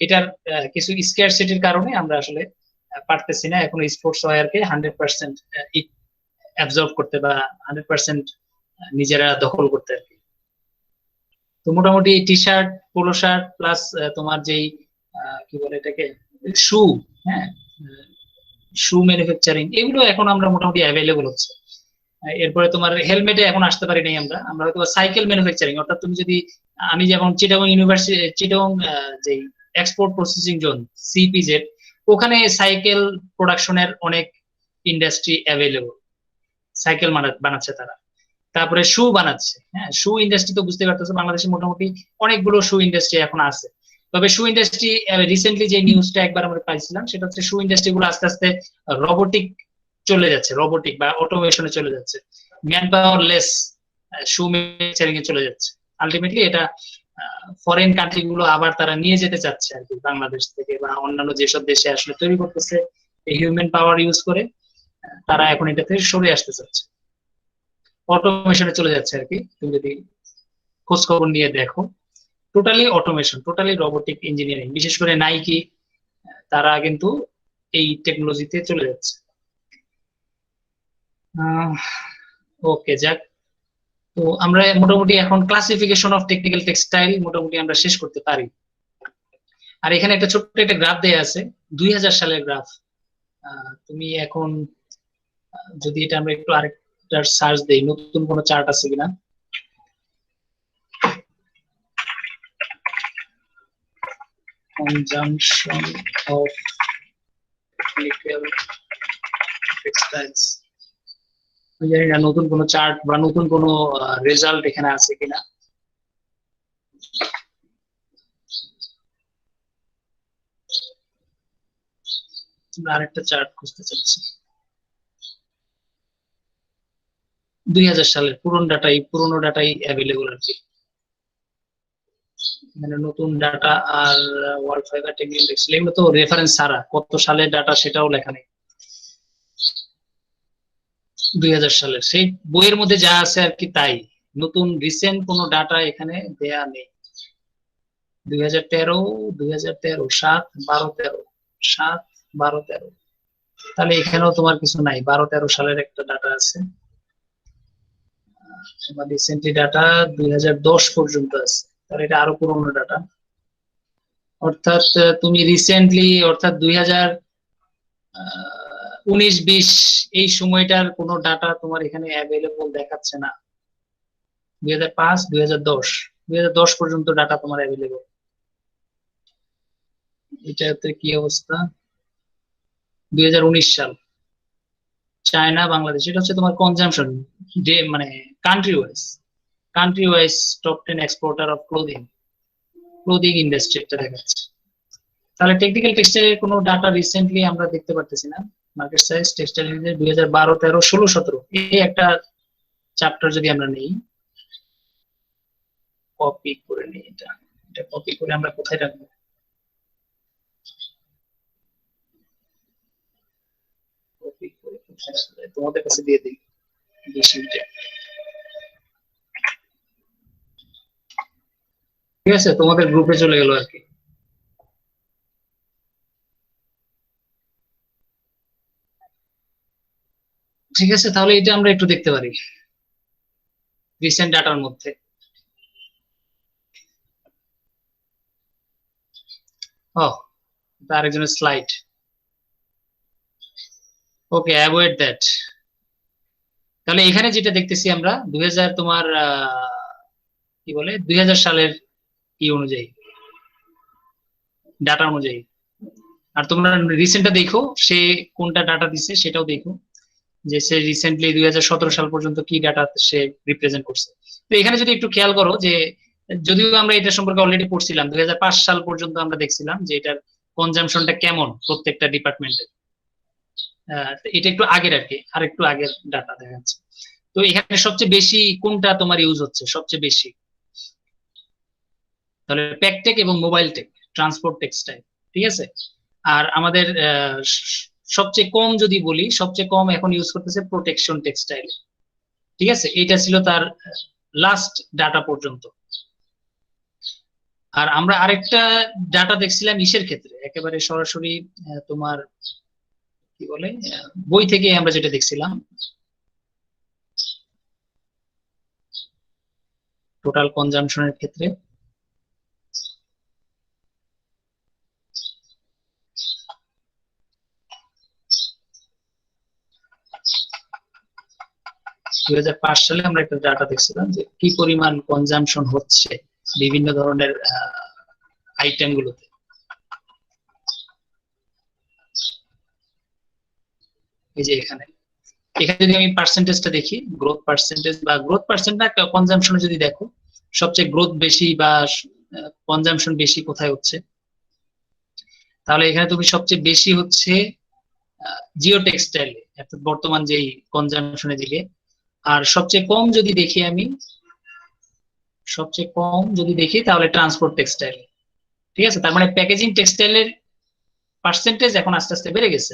এটার কিছু স্কারসিটির কারণে আমরা আসলে পারতেছি না এখন স্পোর্টস ওয়্যারকে 100% অ্যাবজর্ব করতে বা 100% নিজেরা দখল করতে আর কি। তো মোটামুটি T shirt, polo shirt plus তোমার যেই কি বলে এটাকে, শু, হ্যাঁ, শু ম্যানুফ্যাকচারিং, এগুলো এখন আমরা মোটামুটি অ্যাভেলেবল হচ্ছে। এরপরে তোমার হেলমেটে এখন আসতে পারি নাই আমরা, আমরা হয়তো সাইকেল ম্যানুফ্যাকচারিং, অর্থাৎ তুমি যদি, আমি যেমন চিটাগং ইউনিভার্সিটি, চিটাগং যে এক্সপোর্ট প্রসেসিং জোন, সিপিজেড, ওখানে সাইকেল প্রোডাকশনের অনেক ইন্ডাস্ট্রি অ্যাভেলেবল, সাইকেল বানাচ্ছে তারা। তারপরে শু বানাচ্ছে, হ্যাঁ, শু ইন্ডাস্ট্রি তো বুঝতে পারতেছো বাংলাদেশে মোটামুটি অনেকগুলো শু ইন্ডাস্ট্রি এখন আছে। তবে শু ইন্ডাস্ট্রি রিসেন্টলি যে নিউজটা একবার আমরা পাইছিলাম, সেটা হচ্ছে শু ইন্ডাস্ট্রি গুলো আস্তে আস্তে রোবোটিক চলে যাচ্ছে, রোবোটিক বা অটোমেশনে চলে যাচ্ছে, ম্যান পাওয়ার লেস শু ম্যানুফ্যাকচারিং এ চলে যাচ্ছে। আলটিমেটলি এটা ফরেন কান্ট্রি গুলো আবার তারা নিয়ে যেতে চাচ্ছে আর কি, বাংলাদেশ থেকে বা অন্যান্য যেসব দেশে আসলে তৈরি করতেছে হিউম্যান পাওয়ার ইউজ করে, তারা এখন এটা থেকে সরে আসতে চাচ্ছে, অটোমেশনে চলে যাচ্ছে আর কি। তুমি যদি খোঁজ খবর নিয়ে দেখো, totally automation, totally robotic engineering, বিশেষ করে নাইকি, তারা কিন্তু এই টেকনোলজিতে চলে যাচ্ছে। ওকে, যাক। তো আমরা মোটামুটি এখন ক্লাসিফিকেশন অফ টেকনিক্যাল টেক্সটাইল মোটামুটি আমরা শেষ করতে পারি। আর এখানে একটা ছোট্ট একটা গ্রাফ দেয়া আছে, 2000 সালের গ্রাফ। তুমি এখন যদি এটা আমরা একটু আরেকটা সার্চ দেই, নতুন কোনো চার্ট আছে কিনা। Consumption of technical textiles, জানি না নতুন কোনো চার্ট বা নতুন কোনো রেজাল্ট এখানে আছে কিনা। আরেকটা চার্ট খুঁজতে চাচ্ছি, 2000 সালের পুরনো ডাটাই অ্যাভেলেবল আর কি, মানে নতুন ডাটা আর ওয়ার্ল্ড ফাইবার টেকনিক্যাল টেক্সটাইল এগুলো তো রেফারেন্স ছাড়া, কত সালের ডাটা সেটাও লেখা নেই। 2000 সালের সেই বইয়ের মধ্যে যা আছে আর কি তাই, নতুন রিসেন্ট কোনো ডাটা এখানে দেয়া নেই। 2013, 2013, 7, 12, 13, 7, 12, 13, তাহলে এখানেও তোমার কিছু নাই। 12-13 সালের একটা ডাটা আছে, তোমার রিসেন্টলি ডাটা 2010 পর্যন্ত আছে, তাহলে এটা আরো পুরনো ডাটা। অর্থাৎ তুমি রিসেন্টলি, অর্থাৎ 2019-20 এই সময়টার কোনো ডাটা তোমার এখানে অ্যাভেলেবল দেখাচ্ছে না। 2005, 2010 2010 পর্যন্ত ডাটা তোমার অ্যাভেলেবল। এটাতে কি অবস্থা? 2019 সাল, চায়না বাংলাদেশ, এটা হচ্ছে তোমার কনজাম্পশন ডে, মানে country wise top 10 exporter of clothing industry এটা দেখাচ্ছে। তাহলে টেকনিক্যাল টেক্সটাইলের কোনো ডাটা রিসেন্টলি আমরা দেখতে পারতেছি না। মার্কেট সাইজ টেক্সটাইল 2012, 13, 16, 17 এই একটা চ্যাপ্টার যদি আমরা নেই, কপি করে নিই, এটা কপি করে আমরা কোথায় রাখবো? কপি করে কোথায় রাখবো? তোমাদের কাছে দিয়ে দিই 20 মিনিটে। ঠিক আছে, তোমাদের গ্রুপে চলে গেল আর কি। ঠিক আছে, তাহলে এটা আমরা একটু দেখতে পারি রিসেন্ট ডাটার মধ্যে। ও, আরেকজনের স্লাইড। Okay, avoid that. তাহলে এখানে যেটা দেখতেছি আমরা 2000 তোমার কি বলে 2000 সালের অনুযায়ী, ডাটা অনুযায়ী। আর তোমরা রিসেন্টটা দেখো, সে কোনটা ডাটা দিছে সেটাও দেখো, যে সে রিসেন্টলি 2017 সাল পর্যন্ত কি ডাটা সে রিপ্রেজেন্ট করছে। তো এখানে যদি একটু খেয়াল করো, যে যদিও আমরা এটা সম্পর্কে অলরেডি পড়ছিলাম, 2005 সাল পর্যন্ত আমরা দেখছিলাম যে এটার কনজাম্পশনটা কেমন প্রত্যেকটা ডিপার্টমেন্টে। এটা একটু আগের আর কি, আর একটু আগের ডাটা দেখা যাচ্ছে। তো এখানে সবচেয়ে বেশি কোনটা তোমার ইউজ হচ্ছে সবচেয়ে বেশি? তাহলে প্যাকটেক এবং মোবাইল টেক, ট্রান্সপোর্ট টেক্সটাইল, ঠিক আছে। আর আমাদের সবচেয়ে কম যদি বলি, সবচেয়ে কম এখন ইউজ করতেছে প্রোটেকশন টেক্সটাইল, ঠিক আছে। এটা ছিল তার লাস্ট ডাটা পর্যন্ত। আর আমরা আরেকটা ডাটা দেখছিলাম ইসের ক্ষেত্রে, একেবারে সরাসরি তোমার কি বলে বই থেকে আমরা যেটা দেখছিলাম, টোটাল কনজাম্পশনের ক্ষেত্রে। সালে আমরা একটা ডাটা দেখছিলাম যে কি পরিমাণ কনজাম্পশন হচ্ছে বিভিন্ন ধরনের আইটেম গুলোতে। এই যে এখানে যদি আমি পার্সেন্টেজটা দেখি, গ্রোথ পার্সেন্টেজ বা গ্রোথ পার্সেন্ট না, কনজাম্পশনে যদি দেখো সবচেয়ে গ্রোথ বেশি বা কনজাম্পশন বেশি কোথায় হচ্ছে, তাহলে এখানে তুমি সবচেয়ে বেশি হচ্ছে জিও টেক্সটাইল, বর্তমান যেই কনজাম্পশনের দিকে। আর সবচেয়ে কম যদি দেখি আমি, তাহলে ট্রান্সপোর্ট টেক্সটাইল, ঠিক আছে। তার মানে প্যাকেজিং টেক্সটাইলের পার্সেন্টেজ এখন আস্তে আস্তে বেড়ে গেছে,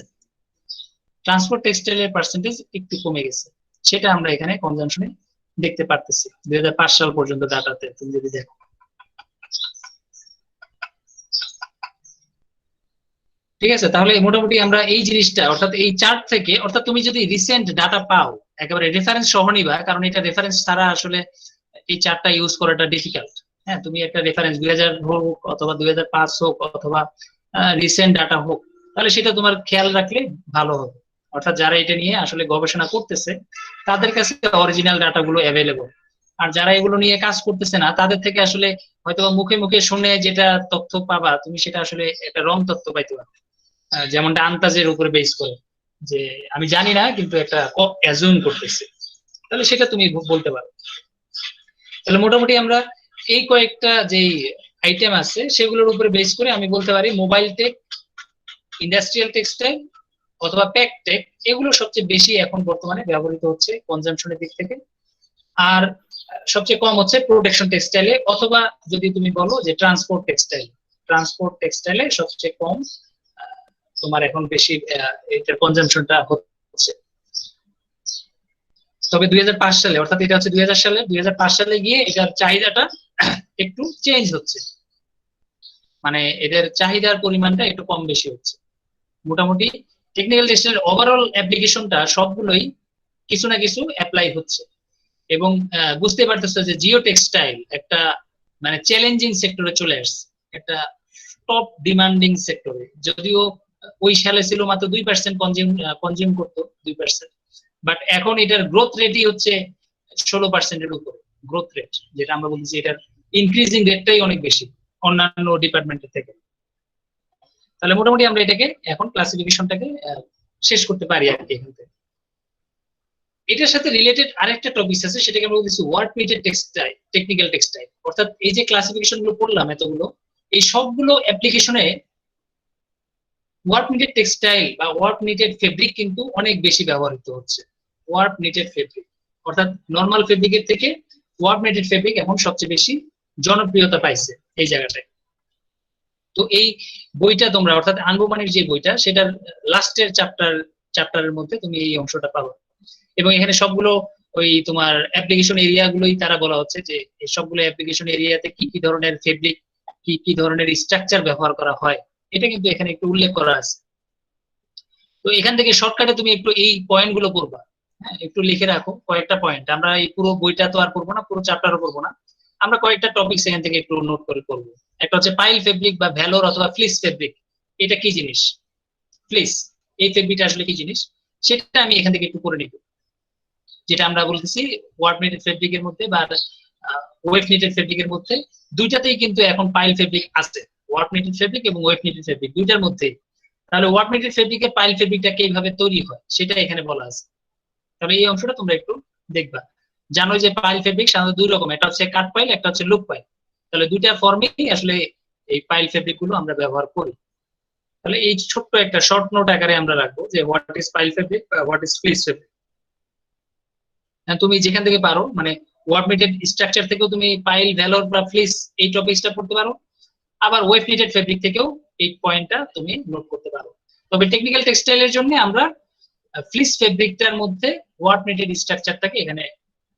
ট্রান্সপোর্ট টেক্সটাইলের পার্সেন্টেজ একটু কমে গেছে। সেটা আমরা এখানে কনজাম্পশনে দেখতে পারতেছি 2005 সাল পর্যন্ত ডাটাতে তুমি যদি দেখো। ঠিক আছে, তাহলে মোটামুটি আমরা এই জিনিসটা, অর্থাৎ এই চার্ট থেকে, অর্থাৎ তুমি যদি রিসেন্ট ডাটা পাও, একেবারে রেফারেন্স সহ নিবা, কারণ এটা রেফারেন্স ছাড়া আসলে এই চার্টটা ইউজ করাটা ডিফিকাল্ট। হ্যাঁ, তুমি একটা রেফারেন্স 2000 হোক অথবা 2005 হোক অথবা রিসেন্ট ডাটা হোক, তাহলে সেটা তোমার খেয়াল রাখলে ভালো হবে। অর্থাৎ যারা এটা নিয়ে আসলে গবেষণা করতেছে তাদের কাছে অরিজিনাল ডাটাগুলো অ্যাভেলেবল। আর যারা এগুলো নিয়ে কাজ করতেছে না, তাদের থেকে আসলে হয়তো মুখে মুখে শুনে যেটা তথ্য পাবা তুমি, সেটা আসলে একটা রং তথ্য পাইতে পারো, যেমনটা আন্তাজের উপরে বেস করে, যে আমি জানি না কিন্তু একটা অ্যাজুম করতেছি, তাহলে সেটা তুমি বলতে পারো। তাহলে মোটামুটি আমরা এই কয়েকটা যেই আইটেম আছে সেগুলোর উপরে বেস করে আমি বলতে পারি মোবাইল টেক, ইন্ডাস্ট্রিয়াল টেক্সটাইল অথবা প্যাক টেক, এগুলো সবচেয়ে বেশি এখন বর্তমানে ব্যবহৃত হচ্ছে কনজাম্পশনের দিক থেকে। আর সবচেয়ে কম হচ্ছে প্রোটেকশন টেক্সটাইলে, অথবা যদি তুমি বলো যে ট্রান্সপোর্ট টেক্সটাইলে সবচেয়ে কম তোমার এখন বেশি এটার কনজাম্পশনটা হচ্ছে। তবে 2005 সালে, অর্থাৎ এটা হচ্ছে 2000 সালে, 2005 সালে গিয়ে এটার চাহিদাটা একটু চেঞ্জ হচ্ছে, মানে এদের চাহিদার পরিমাণটা একটু কম বেশি হচ্ছে। মোটামুটি টেকনিক্যাল টেক্সটাইলের ওভারঅল অ্যাপ্লিকেশনটা সবগুলোই কিছু না কিছু অ্যাপ্লাই হচ্ছে। এবং বুঝতে পারতেছো যে জিও টেক্সটাইল একটা মানে চ্যালেঞ্জিং সেক্টরে চলে আসছে, একটা টপ ডিমান্ডিং সেক্টরে। যদিও ওই সালে ছিল মাত্র 2% কনজিউম করতো, 2%, বাট এখন এটার গ্রোথ রেটই হচ্ছে 16% এর উপরে গ্রোথ রেট, যেটা আমরা বলছি এটার ইনক্রিজিং রেটটাই অনেক বেশি অন্যান্য ডিপার্টমেন্টের থেকে। তাহলে মোটামুটি আমরা এটাকে এখন ক্লাসিফিকেশনটাকে শেষ করতে পারি আর কি এখান থেকে। এটার সাথে রিলেটেড আরেকটা টপিক আছে, সেটাকে আমরা বলতেছি work needed textile, technical textile. অর্থাৎ এই যে ক্লাসিফিকেশন গুলো পড়লাম এতগুলো, এই সবগুলো অ্যাপ্লিকেশনে ওয়ার্ক নিডেড টেক্সটাইল বা ওয়ার্ক নিডেড ফেব্রিক কিন্তু অনেক বেশি ব্যবহৃত হচ্ছে। ওয়ার্ক নিডেড ফেব্রিক অর্থাৎ নর্মাল ফেব্রিকের থেকে ওয়ার্ক নিডেড ফেব্রিক এখন সবচেয়ে বেশি জনপ্রিয়তা পাইছে এই জায়গাটায়। তো এই বইটা তোমরা অর্থাৎ আনবমানির যে বইটা, সেটার লাস্টের চ্যাপ্টারের মধ্যে তুমি এই অংশটা পাবো। এবং এখানে সবগুলো ওই তোমার অ্যাপ্লিকেশন এরিয়া গুলোই তারা বলা হচ্ছে যে এই সবগুলো অ্যাপ্লিকেশন এরিয়াতে কি কি ধরনের ফেব্রিক, কি কি ধরনের স্ট্রাকচার ব্যবহার করা হয়, এটা কিন্তু এখানে একটু উল্লেখ করা আছে। তো এখান থেকে শর্টকাটে তুমি একটু এই পয়েন্ট গুলো পড়বা, হ্যাঁ একটু লিখে রাখো কয়েকটা পয়েন্ট। আমরা এই পুরো বইটা তো আর পড়বো না, পুরো চ্যাপ্টারও পড়বো না, আমরা কয়েকটা টপিক এখান থেকে একটু নোট করে পড়বো। একটা হচ্ছে পাইল ফেব্রিক বা ভ্যালোর অথবা ফ্লিস ফেব্রিক। এটা কি জিনিস? ফ্লিস, এই ফেব্রিকটা আসলে কি জিনিস সেটা আমি এখান থেকে একটু পড়ে নিব। যেটা আমরা বলতেছি ওয়ার্ক নিডেড ফেব্রিকের মধ্যে বা ওয়েভ নিডেড ফেব্রিকের মধ্যে দুইটাতেই কিন্তু এখন পাইল ফেব্রিক আছে, ওয়ার্ক নিডেড ফেব্রিক এবং ওয়েভ নিডেড ফেব্রিক দুইটার মধ্যেই। তাহলে ওয়ার্ক নিডেড ফেব্রিকের পাইল ফেব্রিকটা কিভাবে তৈরি হয় সেটা এখানে বলা আছে। তাহলে এই অংশটা তোমরা একটু দেখবা। জানো যে পাইল ফেব্রিক সাধারণত দুই রকম, একটা হচ্ছে কাট পাইল, একটা হচ্ছে লুপ পাইল। তাহলে দুইটা ফর্মেই আসলে এই পাইল ফেব্রিক গুলো আমরা ব্যবহার করি। তাহলে এই ছোট্ট একটা শর্ট নোট আকারে আমরা রাখবো যে what is pile fabric, what is fleece fabric. তুমি যেখান থেকে পারো, মানে ওয়ার্ক নিডেড স্ট্রাকচার থেকেও তুমি পাইল, ভ্যালোর বা ফ্লিস এই টপিকসটা পড়তে পারো, আবার ওয়েভ নিডেড ফেব্রিক থেকেও এই পয়েন্টটা তুমি নোট করতে পারো। তবে টেকনিক্যাল টেক্সটাইলের জন্য আমরা ফ্লিস ফেব্রিকটার মধ্যে ওয়ার্ক নিডেড স্ট্রাকচারটাকে এখানে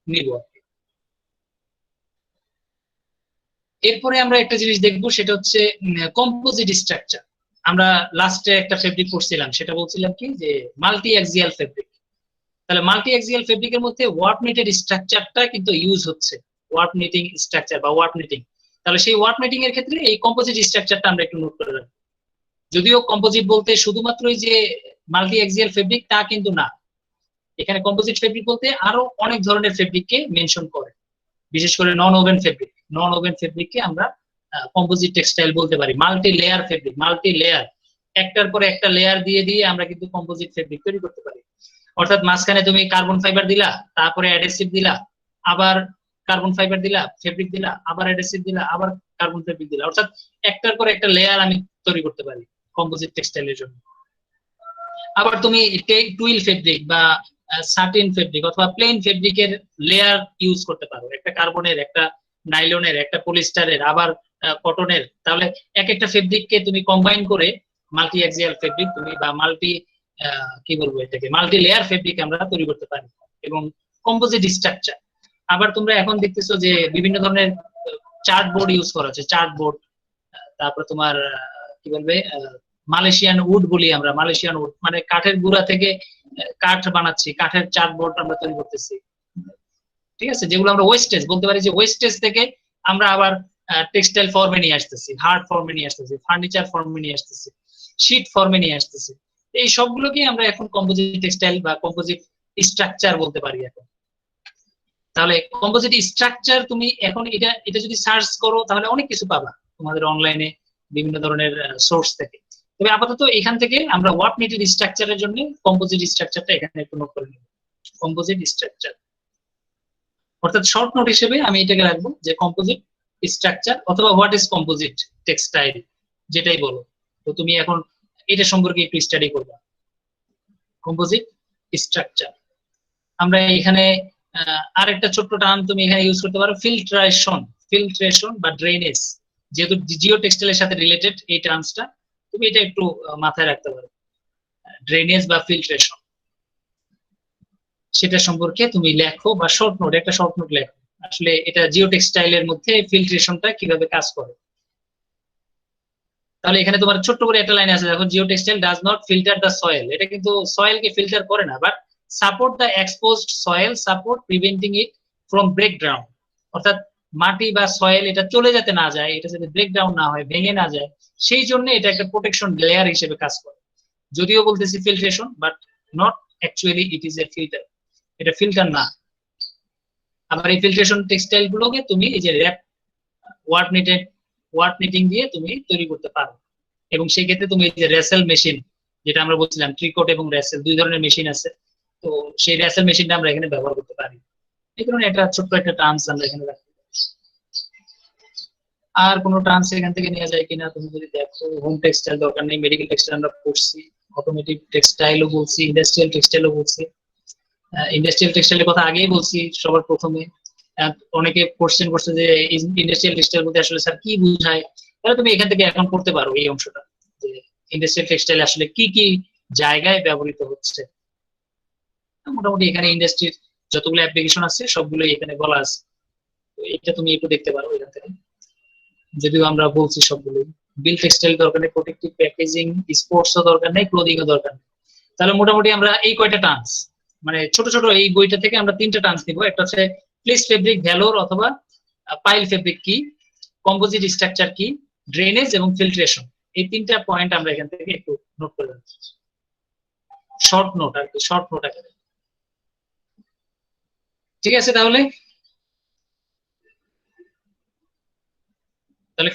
নিব। এরপরে আমরা একটা জিনিস দেখবো, সেটা হচ্ছে কম্পোজিট স্ট্রাকচার। আমরা লাস্টে একটা ফেব্রিক পড়ছিলাম, সেটা বলছিলাম কি যে মাল্টি অ্যাক্সিয়াল ফেব্রিক। তাহলে মাল্টি অ্যাক্সিয়াল ফেব্রিকের মধ্যে ওয়ার্ক নিটেড স্ট্রাকচারটা কিন্তু ইউজ হচ্ছে, ওয়ার্ক নিটিং স্ট্রাকচার বা ওয়ার্ক নিটিং। তাহলে সেই ওয়ার্ক নিটিং এর ক্ষেত্রে এই কম্পোজিট স্ট্রাকচারটা আমরা একটু নোট করে রাখবো। যদিও কম্পোজিট বলতে শুধুমাত্রই যে মাল্টি অ্যাক্সিয়াল ফেব্রিক তা কিন্তু না, এখানে কম্পোজিট ফেব্রিক বলতে আরো অনেক ধরনের ফেব্রিককে মেনশন করে, বিশেষ করে non woven fabric. Non woven ফেব্রিককে আমরা কম্পোজিট টেক্সটাইল বলতে পারি। Multi layer fabric, multi layer, একটার পরে একটা লেয়ার দিয়ে দিয়ে আমরা কিন্তু কম্পোজিট ফেব্রিক তৈরি করতে পারি। অর্থাৎ মাঝখানে তুমি কার্বন ফাইবার দিলা, তারপরে অ্যাডহেসিভ দিলা, আবার কার্বন ফাইবার দিলা, ফেব্রিক দিলা, আবার অ্যাডহেসিভ দিলা, আবার কার্বন ফেব্রিক দিলা। অর্থাৎ একটার পর একটা লেয়ার আমি তৈরি করতে পারি কম্পোজিট টেক্সটাইলের জন্য। আবার তুমি টুইল ফেব্রিক বা সাটিন ফেব্রিক অথবা প্লেন ফেব্রিকের লেয়ার ইউজ করতে পারো, একটা কার্বনের, একটা নাইলনের, একটা পলিস্টারের, আবার কটনের। তাহলে এক একটা ফেব্রিককে তুমি কম্বাইন করে মাল্টি অ্যাক্সিয়াল ফেব্রিক তুমি বা মাল্টি কি বলবো এটাকে মাল্টি লেয়ার ফেব্রিক আমরা তৈরি করতে পারি এবং কম্পোজিট স্ট্রাকচার। আবার তোমরা এখন দেখতেছো যে বিভিন্ন ধরনের চার্ট বোর্ড ইউজ করা হচ্ছে, চার্ট বোর্ড, তারপর তোমার কি বলবে মালয়েশিয়ান উড বলি আমরা, মালয়েশিয়ান উড মানে কাঠের গুঁড়া থেকে কাঠ বানাচ্ছি, কাঠের চার্ট বোর্ড আমরা তৈরি করতেছি, ঠিক আছে, যেগুলো আমরা ওয়েস্টেজ বলতে পারি যে ওয়েস্টেজ থেকে আমরা আবার টেক্সটাইল ফর্মে নিয়ে আসতেছি, হার্ড ফর্মে নিয়ে আসতেছি, ফার্নিচার ফর্মে নিয়ে আসতেছি, শীট ফর্মে নিয়ে আসতেছি। এই সবগুলোকে আমরা এখন কম্পোজিট টেক্সটাইল বা কম্পোজিট স্ট্রাকচার বলতে পারি এখন। তাহলে কম্পোজিট স্ট্রাকচার তুমি এখন এটা যদি সার্চ করো তাহলে অনেক কিছু পাবা তোমাদের অনলাইনে বিভিন্ন ধরনের সোর্স থেকে। তবে আপাতত এখান থেকে আমরা ওয়ার্ক নিটেড স্ট্রাকচারের জন্য কম্পোজিট স্ট্রাকচারটা এখানে একটু নোট করে নেব। কম্পোজিট স্ট্রাকচার অর্থাৎ শর্ট নোট হিসেবে আমি এটাকে রাখবো যে কম্পোজিট স্ট্রাকচার অথবা হোয়াট ইজ কম্পোজিট টেক্সটাইল, যেটাই বলো। তো তুমি এখন এটা সম্পর্কে একটু স্টাডি করবা, কম্পোজিট স্ট্রাকচার। আমরা এখানে আরেকটা ছোট্ট টার্ম তুমি এখানে ইউজ করতে পারো, ফিল্ট্রেশন। ফিল্ট্রেশন বা ড্রেনেজ, যেহেতু জিও টেক্সটাইলের সাথে রিলেটেড এই টার্মসটা, তুমি এটা একটু মাথায় রাখতে পারো, ড্রেনেজ বা ফিল্ট্রেশন, সেটা সম্পর্কে তুমি লেখো বা শর্ট নোট, একটা শর্ট নোট লেখো আসলে এটা জিও টেক্সটাইলের মধ্যে ফিল্ট্রেশনটা কিভাবে কাজ করে। তাহলে এখানে তোমার ছোট্ট করে একটা লাইন আছে, দেখো geo textile does not filter the soil. এটা কিন্তু সয়েলকে ফিল্টার করে না, but support the exposed soil, support preventing it from break down. অর্থাৎ মাটি বা সয়েল এটা চলে যেতে না যায়, এটা যাতে ব্রেক ডাউন না হয়, ভেঙে না যায়, সেই জন্য এটা একটা প্রোটেকশন লেয়ার হিসেবে কাজ করে। যদিও বলতেছি filtration, but not actually it is a filter, এটা ফিল্টার না। আবার এই ফিল্ট্রেশন টেক্সটাইল গুলোকে তুমি এই যে র্যাপ ওয়ার্ড নিটিং দিয়ে তুমি তৈরি করতে পারো। এবং সেই ক্ষেত্রে তুমি এই যে রেসেল মেশিন, যেটা আমরা বলছিলাম ট্রিকট এবং রেসেল দুই ধরনের মেশিন আছে, তো সেই রেসেল মেশিনটা আমরা এখানে ব্যবহার করতে পারি। এই কারণে এটা ছোট্ট একটা টার্মস আমরা এখানে রাখতে পারি। আর কোনো টার্মস এখান থেকে নেওয়া যায় কিনা তুমি যদি দেখো, হোম টেক্সটাইল দরকার নেই, মেডিকেল টেক্সটাইল আমরা পড়ছি, অটোমেটিভ টেক্সটাইলও বলছি, ইন্ডাস্ট্রিয়াল টেক্সটাইলও বলছি। ইন্ডাস্ট্রিয়াল টেক্সটাইলের কথা আগেই বলছি সবার প্রথমে। অনেকে কোশ্চেন করছে যে ইন্ডাস্ট্রিয়াল টেক্সটাইল বলতে আসলে স্যার কি বোঝায়, তাহলে তুমি এখান থেকে এখন পড়তে পারো এই অংশটা, যে ইন্ডাস্ট্রিয়াল টেক্সটাইল আসলে কি কি জায়গায় ব্যবহৃত হচ্ছে। মোটামুটি এখানে ইন্ডাস্ট্রির যতগুলো অ্যাপ্লিকেশন আছে সবগুলোই এখানে বলা আছে, তো এটা তুমি একটু দেখতে পারো এখান থেকে, যদিও আমরা বলছি সবগুলোই। বিল টেক্সটাইল দরকার নেই, প্রোটেক্টিভ প্যাকেজিং, স্পোর্টসও দরকার নেই, ক্লোদিংও দরকার নেই। তাহলে মোটামুটি আমরা এই কয়টা টার্মস, মানে ছোট ছোট এই বইটা থেকে আমরা তিনটা টার্মস নিব। একটা হচ্ছে ফ্লিস ফেব্রিক ভ্যালোর অথবা পাইল ফেব্রিক কি, কম্পোজিট স্ট্রাকচার কি, ড্রেনেজ এবং ফিল্ট্রেশন। এই তিনটা পয়েন্ট আমরা এখান থেকে একটু নোট করে রাখছি, শর্ট নোট আর কি, শর্ট নোট আকারে। ঠিক আছে, তাহলে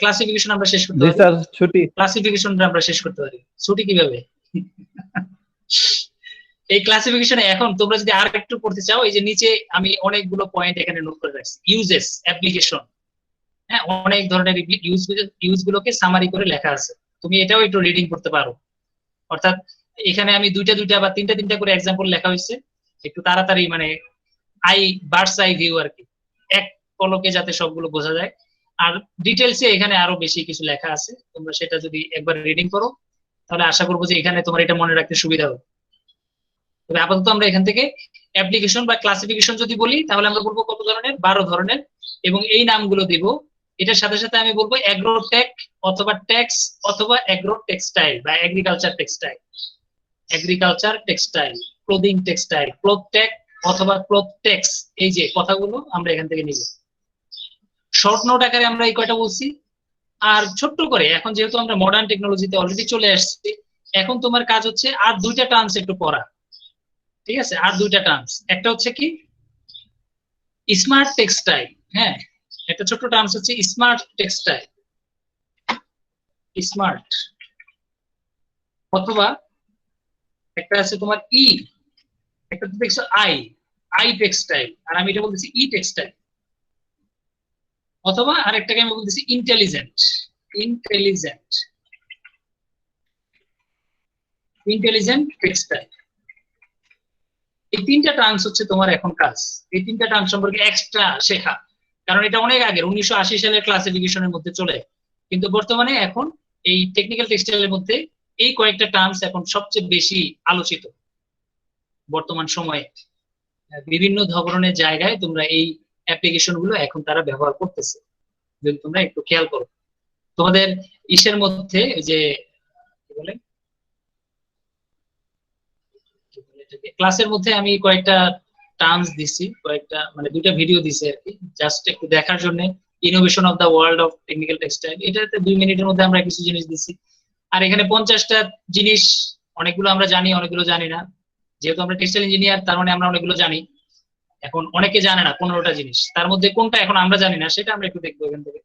ক্লাসিফিকেশন আমরা শেষ করতে জি পারি। স্যার, ছুটি। ক্লাসিফিকেশনটা আমরা শেষ করতে পারি, ছুটি কিভাবে? এই ক্লাসিফিকেশনে এখন তোমরা যদি আর একটু পড়তে চাও, এই যে নিচে আমি অনেকগুলো পয়েন্ট এখানে নোট করে রাখছি। ইউজেস, অ্যাপ্লিকেশন, হ্যাঁ, অনেক ধরনের ইউজ গুলোকে সামারি করে লেখা আছে, তুমি এটাও একটু রিডিং করতে পারো। অর্থাৎ এখানে আমি দুইটা দুইটা বা তিনটা তিনটা করে এক্সাম্পল লেখা হয়েছে, একটু তাড়াতাড়ি মানে বার্ডস আই ভিউ আর কি, এক পলকে যাতে সবগুলো বোঝা যায়। আর ডিটেলসে এখানে আরো বেশি কিছু লেখা আছে, তোমরা সেটা যদি একবার রিডিং করো তাহলে আশা করবো যে এখানে তোমার এটা মনে রাখতে সুবিধা হবে। তবে আপাতত আমরা এখান থেকে অ্যাপ্লিকেশন বা ক্লাসিফিকেশন যদি বলি তাহলে আমরা বলবো কত ধরনের, 12 ধরনের, এবং এই নামগুলো দিব। এটার সাথে সাথে আমি বলবো অ্যাগ্রোটেক অথবা ট্যাক্স অথবা অ্যাগ্রো টেক্সটাইল বা agriculture textile, agriculture textile, clothing textile, cloth tech অথবা ক্লোথ টেক্স। এই যে কথাগুলো আমরা এখান থেকে নিব। শর্ট নোট আকারে আমরা এই কয়টা বলছি। আর ছোট্ট করে এখন যেহেতু আমরা মডার্ন টেকনোলজিতে অলরেডি চলে আসছি, এখন তোমার কাজ হচ্ছে আর দুইটা টার্মস একটু পড়া। ঠিক আছে, আর দুইটা টার্মস, একটা হচ্ছে কি স্মার্ট টেক্সটাইল, হ্যাঁ, একটা ছোট্ট টার্মস হচ্ছে স্মার্ট টেক্সটাইল, স্মার্ট, অথবা একটা আছে তোমার একটা দেখছো আই টেক্সটাইল, আর আমি এটা বলতেছি ই টেক্সটাইল। অথবা আরেকটাকে আমি বলতেছি ইন্টেলিজেন্ট, ইন্টেলিজেন্ট, ইন্টেলিজেন্ট টেক্সটাইল। এই তিনটা টার্মস হচ্ছে তোমার এখন কাজ, এই তিনটা টার্ম সম্পর্কে এক্সট্রা শেখা, কারণ এটা অনেক আগের 1980 সালের ক্লাসিফিকেশনের মধ্যে চলে, কিন্তু বর্তমানে এখন এই টেকনিক্যাল টেক্সটাইলের মধ্যে এই কয়েকটা টার্মস এখন সবচেয়ে বেশি আলোচিত বর্তমান সময়ে। বিভিন্ন ধরনের জায়গায় তোমরা এই অ্যাপ্লিকেশন গুলো এখন তারা ব্যবহার করতেছে, যদি তোমরা একটু খেয়াল করো। তোমাদের ইসের মধ্যে যে কি বলে ক্লাসের মধ্যে আমি কয়েকটা টার্মস দিছি, কয়েকটা মানে দুইটা ভিডিও দিছি আর কি, জাস্ট একটু দেখার জন্য। Innovation of the world of technical textile, এটাতে 2 মিনিটের মধ্যে আমরা কিছু জিনিস দিছি। আর এখানে 50টা জিনিস, অনেকগুলো আমরা জানি, অনেকগুলো জানি না। যেহেতু আমরা টেক্সটাইল ইঞ্জিনিয়ার, তার মানে আমরা অনেকগুলো জানি। এখন অনেকে জানে না 15টা জিনিস, তার মধ্যে কোনটা এখন আমরা জানি না সেটা আমরা একটু দেখবো এখান থেকে।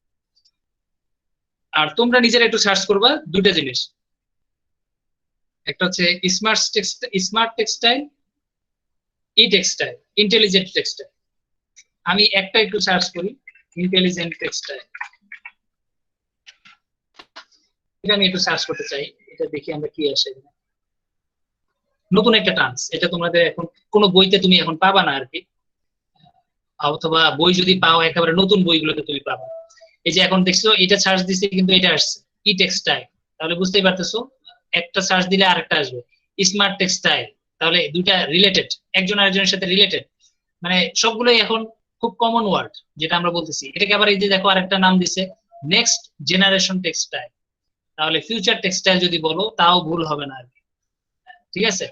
আর তোমরা নিজেরা একটু সার্চ করবা দুইটা জিনিস, একটা হচ্ছে স্মার্ট টেক্সটাইল, ই টেক্সটাইল, ইন্টেলিজেন্ট টেক্সটাইল। আমি একটা একটু সার্চ করি, ইন্টেলিজেন্ট টেক্সটাইল, এটা আমি একটু সার্চ করতে চাই, এটা দেখি আমরা কি আসে। নতুন একটা টার্মস, এটা তোমাদের এখন কোনো বইতে তুমি এখন পাবা না আর কি, অথবা বই যদি পাও একেবারে নতুন বইগুলোতে তুমি পাবা। এই যে এখন দেখছো এটা সার্চ দিছে কিন্তু এটা আসছে ই টেক্সটাইল, তাহলে বুঝতেই পারতেছো একটা সার্চ দিলে আরেকটা আসবে স্মার্ট টেক্সটাইল, তাহলে দুইটা রিলেটেড, একজন আরেকজনের সাথে রিলেটেড, মানে সবগুলোই এখন খুব কমন ওয়ার্ড যেটা আমরা বলতেছি। এটাকে আবার এই যে দেখো আরেকটা নাম দিছে নেক্সট জেনারেশন টেক্সটাইল, তাহলে ফিউচার টেক্সটাইল যদি বলো তাও ভুল হবে না আর কি। ঠিক আছে,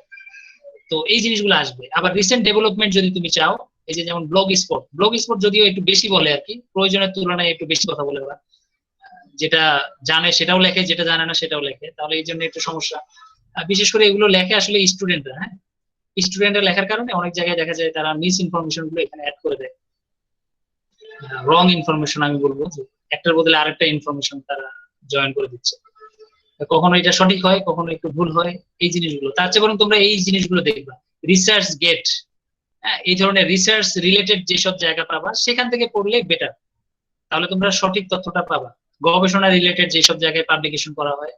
তো এই জিনিসগুলো আসবে। আবার রিসেন্ট ডেভেলপমেন্ট যদি তুমি চাও, এই যে যেমন ব্লগ স্পট যদিও একটু বেশি বলে আর কি, প্রয়োজনের তুলনায় একটু বেশি কথা বলে ওরা, যেটা জানে সেটাও লেখে, যেটা জানে না সেটাও লেখে, তাহলে এই জন্য একটু সমস্যা। বিশেষ করে এগুলো লেখে আসলে স্টুডেন্টরা, হ্যাঁ, স্টুডেন্টরা লেখার কারণে অনেক জায়গায় দেখা যায় তারা মিস ইনফরমেশন গুলো এখানে অ্যাড করে দেয়। রং ইনফরমেশন আমি বলবো, যে একটার বদলে আরেকটা ইনফরমেশন তারা জয়েন করে দিচ্ছে। কখনো এটা সঠিক হয়, কখনো একটু ভুল হয়, এই জিনিসগুলো। তার চেয়ে বরং তোমরা এই জিনিসগুলো দেখবা, রিসার্চ গেট, এই ধরনের রিসার্চ রিলেটেড যেসব জায়গা পাবা সেখান থেকে পড়লে বেটার, তাহলে তোমরা সঠিক তথ্যটা পাবা। গবেষণা রিলেটেড যেসব জায়গায় পাবলিকেশন করা হয়,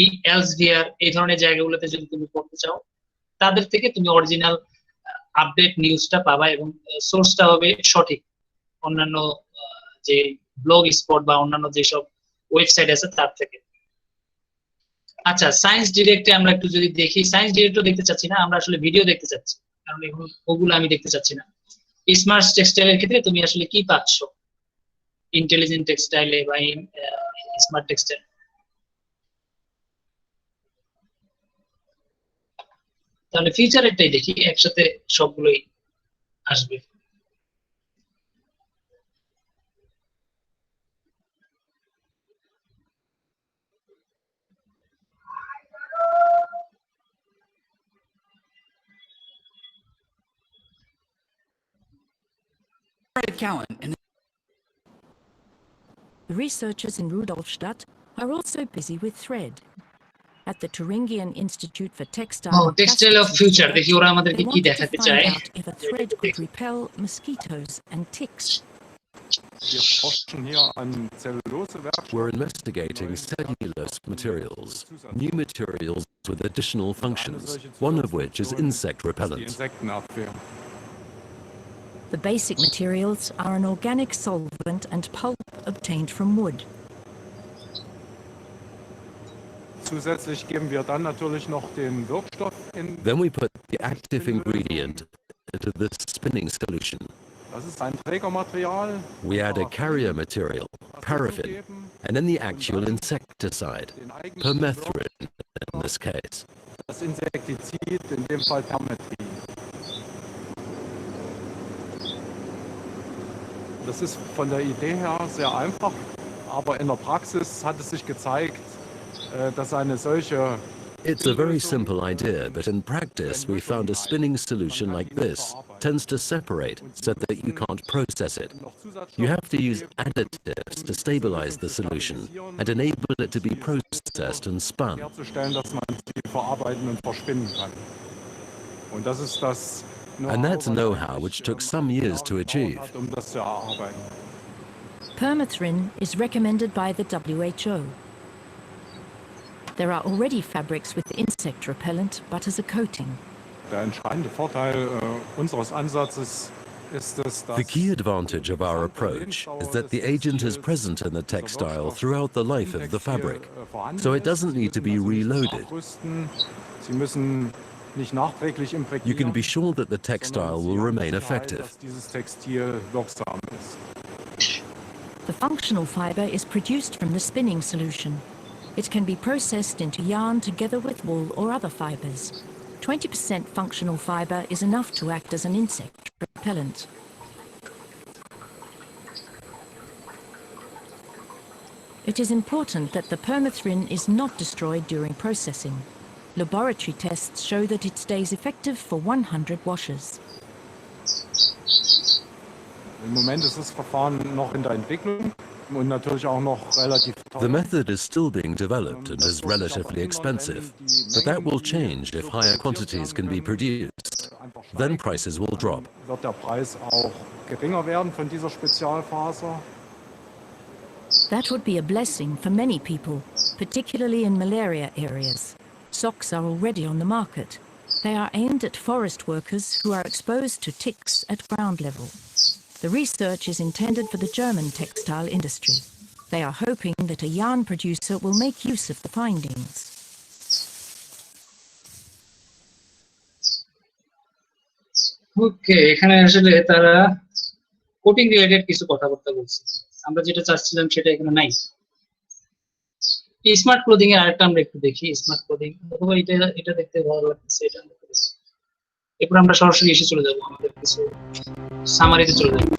এই এলসভিআর এই ধরনের জায়গাগুলোতে যদি তুমি পড়তে চাও, তাদের থেকে তুমি অরিজিনাল আপডেট নিউজটা পাবা এবং সোর্সটা হবে সঠিক। অন্যান্য যে ব্লগ স্পট বা অন্যান্য যেসব ওয়েবসাইট আছে তার থেকে। আচ্ছা, সায়েন্স ডিরেক্টে আমরা একটু যদি দেখি, সায়েন্স ডিরেক্টও দেখতে চাচ্ছি না, আমরা আসলে ভিডিও দেখতে চাচ্ছি, কারণ এখন ওগুলো আমি দেখতে চাচ্ছি না। স্মার্ট টেক্সটাইলের ক্ষেত্রে তুমি আসলে কি পাচ্ছ ইন্টেলিজেন্ট টেক্সটাইলে বা স্মার্ট টেক্সটাইল? তাহলে ফিচারেরটাই দেখি, একসাথে সবগুলোই আসবে। Cowan and The researchers in Rudolfstadt are also busy with thread. At the Thuringian Institute for Textile and textile of Plastics future Research, দেখি ওরা আমাদেরকে they কি wanted to দেখাতে find চায়। out if a thread could repel mosquitoes and ticks. Wir forschen hier an Zellulosewerkstoffen. We're investigating cellulose materials, new materials with additional functions, one of which is insect Die repellent. Insektenabwehr. The basic materials are an organic solvent and pulp obtained from wood. Zusätzlich geben wir dann natürlich noch den Wirkstoff in. Then we put the active ingredient into this spinning solution. Das ist ein Trägermaterial. We add a carrier material, paraffin, and then the actual insecticide, Den eigentlichen permethrin in this case. Das Insektizid, in dem Fall Permethrin. Das ist von der Idee her sehr einfach, aber in der Praxis hat es sich gezeigt, dass eine solche. It's a very simple idea, but in practice we found a spinning solution like this tends to separate so that you can't process it. You have to use additives to stabilize the solution and enable it to be processed and spun. Herzustellen, dass man sie verarbeiten und verspinnen kann. Und das ist das And that's know-how which took some years to achieve. Um das zu erarbeiten. Permethrin is recommended by the WHO. There are already fabrics with insect repellent, but as a coating. Der entscheidende Vorteil unseres Ansatzes ist es, dass The key advantage of our approach is that the agent is present in the textile throughout the life of the fabric, so it doesn't need to be reloaded. Sie müssen nicht nachträglich imprägnieren. You can be sure that the textile will remain effective. Dass dieses Textil wirksam ist. The functional fiber is produced from the spinning solution. It can be processed into yarn together with wool or other fibers. 20% functional fiber is enough to act as an insect repellent. It is important that the permethrin is not destroyed during processing. Laboratory tests show that it stays effective for 100 washes. Im Moment ist das Verfahren noch in der Entwicklung und natürlich auch noch relativ teuer. The method is still being developed and is relatively expensive, but that will change if higher quantities can be produced. Then prices will drop. Wird der Preis auch geringer werden von dieser Spezialfaser. That would be a blessing for many people, particularly in malaria areas. Socks are already on the market. They are aimed at forest workers who are exposed to ticks at ground level. The research is intended for the German textile industry. They are hoping that a yarn producer will make use of the findings. ওকে, এখানে আসলে তারা কোটিং রিলেটেড কিছু কথাবার্তা বলছে, আমরা যেটা চাচ্ছিলাম সেটা এখানে নাই। স্মার্ট ক্লোদিং এর আরেকটা আমরা একটু দেখি, স্মার্ট ক্লোদিং অথবা এটা দেখতে ভালো লাগছে, এটা আমরা দেখি। এরপর আমরা সরাসরি এসে চলে যাবো আমাদের কিছু সামারিতে চলে যাবো।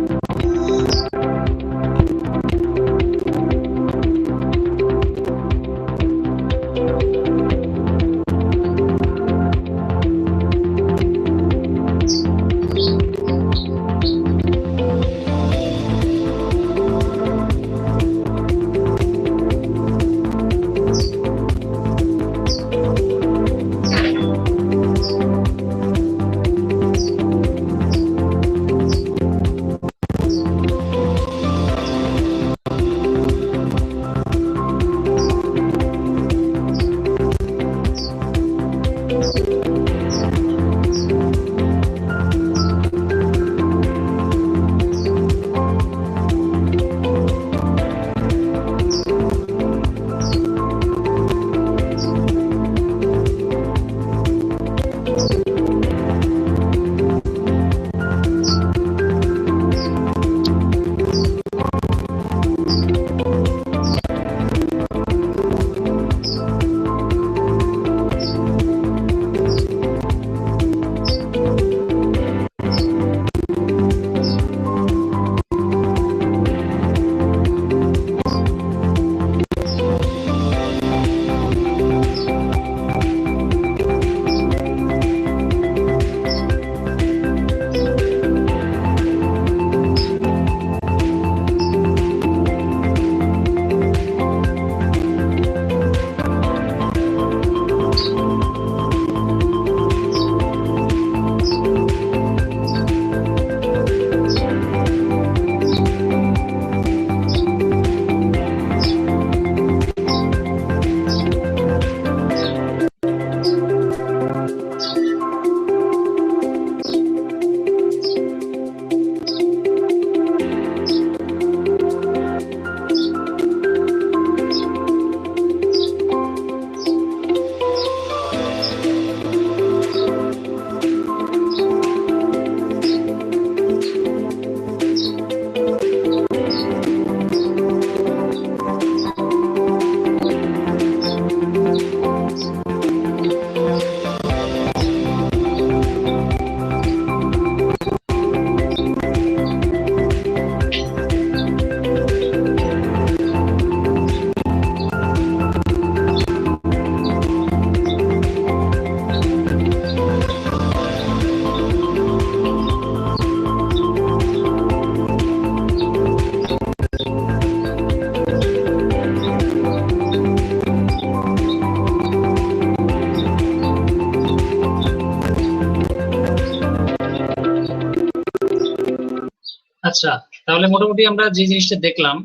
আচ্ছা, তাহলে মোটামুটি আমরা যে জিনিসটা দেখলাম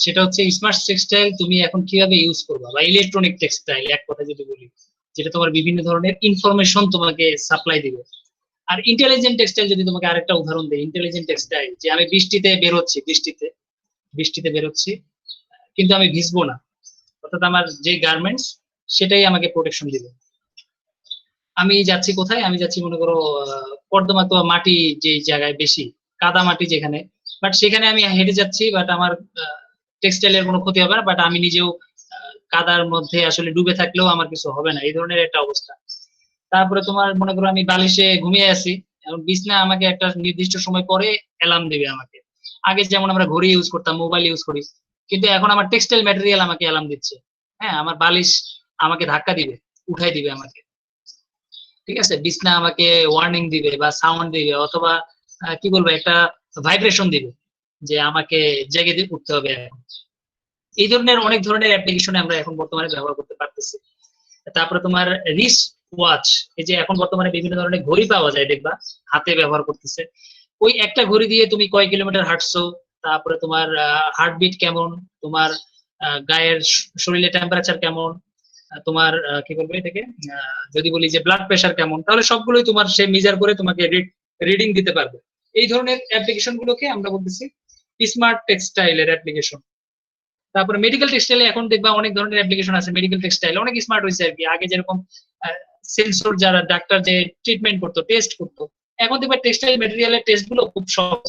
সেটা হচ্ছে স্মার্ট টেক্সটাইল তুমি এখন কিভাবে ইউজ করবা, বা ইলেকট্রনিক টেক্সটাইল এক কথা যদি বলি, যেটা তোমার বিভিন্ন ধরনের ইনফরমেশন তোমাকে সাপ্লাই দিবে। আর ইন্টেলিজেন্ট টেক্সটাইল যদি তোমাকে আরেকটা উদাহরণ দেই, ইন্টেলিজেন্ট টেক্সটাইল যে আমি বৃষ্টিতে বেরোচ্ছি, বৃষ্টিতে বেরোচ্ছি কিন্তু আমি ভিজবো না, অর্থাৎ আমার যে গার্মেন্টস সেটাই আমাকে প্রোটেকশন দিবে। আমি যাচ্ছি কোথায়, আমি যাচ্ছি মনে করো কর্দমাক্ত মাটি যে জায়গায় বেশি কাদা মাটি যেখানে, বাট সেখানে আমি হেঁটে যাচ্ছি, বাট আমার টেক্সটাইলের কোনো ক্ষতি হবে না, বাট আমি নিজেও কাদার মধ্যে আসলে ডুবে থাকলেও আমার কিছু হবে না, এই ধরনের একটা অবস্থা। তারপরে তোমার মনে করো আমি বালিশে ঘুমিয়ে আছি, এখন বিছনা আমাকে একটা নির্দিষ্ট সময় পরে অ্যালার্ম দেবে আমাকে। আগে যেমন আমরা ঘড়ি ইউজ করতাম, মোবাইল ইউজ করি, কিন্তু এখন আমার টেক্সটাইল ম্যাটেরিয়াল আমাকে অ্যালার্ম দিচ্ছে। হ্যাঁ, আমার বালিশ আমাকে ধাক্কা দিবে, উঠাই দিবে আমাকে, ঠিক আছে, বিছনা আমাকে ওয়ার্নিং দিবে বা সাউন্ড দিবে, অথবা কি বলবো একটা ভাইব্রেশন দিবে যে আমাকে জেগে উঠতে হবে এখন। এই ধরনের অনেক ধরনের অ্যাপ্লিকেশন আমরা এখন বর্তমানে ব্যবহার করতে পারতেছি। তারপরে তোমার রিস্ট ওয়াচ, এই যে এখন বর্তমানে বিভিন্ন ধরনের ঘড়ি পাওয়া যায়, দেখবা হাতে ব্যবহার করতেছে, ওই একটা ঘড়ি দিয়ে তুমি কয় কিলোমিটার হাঁটছো, তারপরে তোমার হার্টবিট কেমন, তোমার গায়ের শরীরের টেম্পারেচার কেমন, তোমার কি বলবো এটাকে যদি বলি যে ব্লাড প্রেশার কেমন, তাহলে সবগুলোই তোমার সে মেজার করে তোমাকে রিডিং দিতে পারবে। এই ধরনের অ্যাপ্লিকেশন গুলোকে আমরা বলতেছি স্মার্ট টেক্সটাইলের অ্যাপ্লিকেশন। তারপরে মেডিকেল টেক্সটাইলে এখন দেখবা অনেক ধরনের অ্যাপ্লিকেশন আছে, মেডিকেল টেক্সটাইল অনেক স্মার্ট হয়েছে আর কি। আগে যেরকম সেন্সর যারা ডাক্তার যে ট্রিটমেন্ট করতো, টেস্ট করতো, এখন দেখবা টেক্সটাইল ম্যাটেরিয়ালের টেস্ট গুলো খুব সহজ।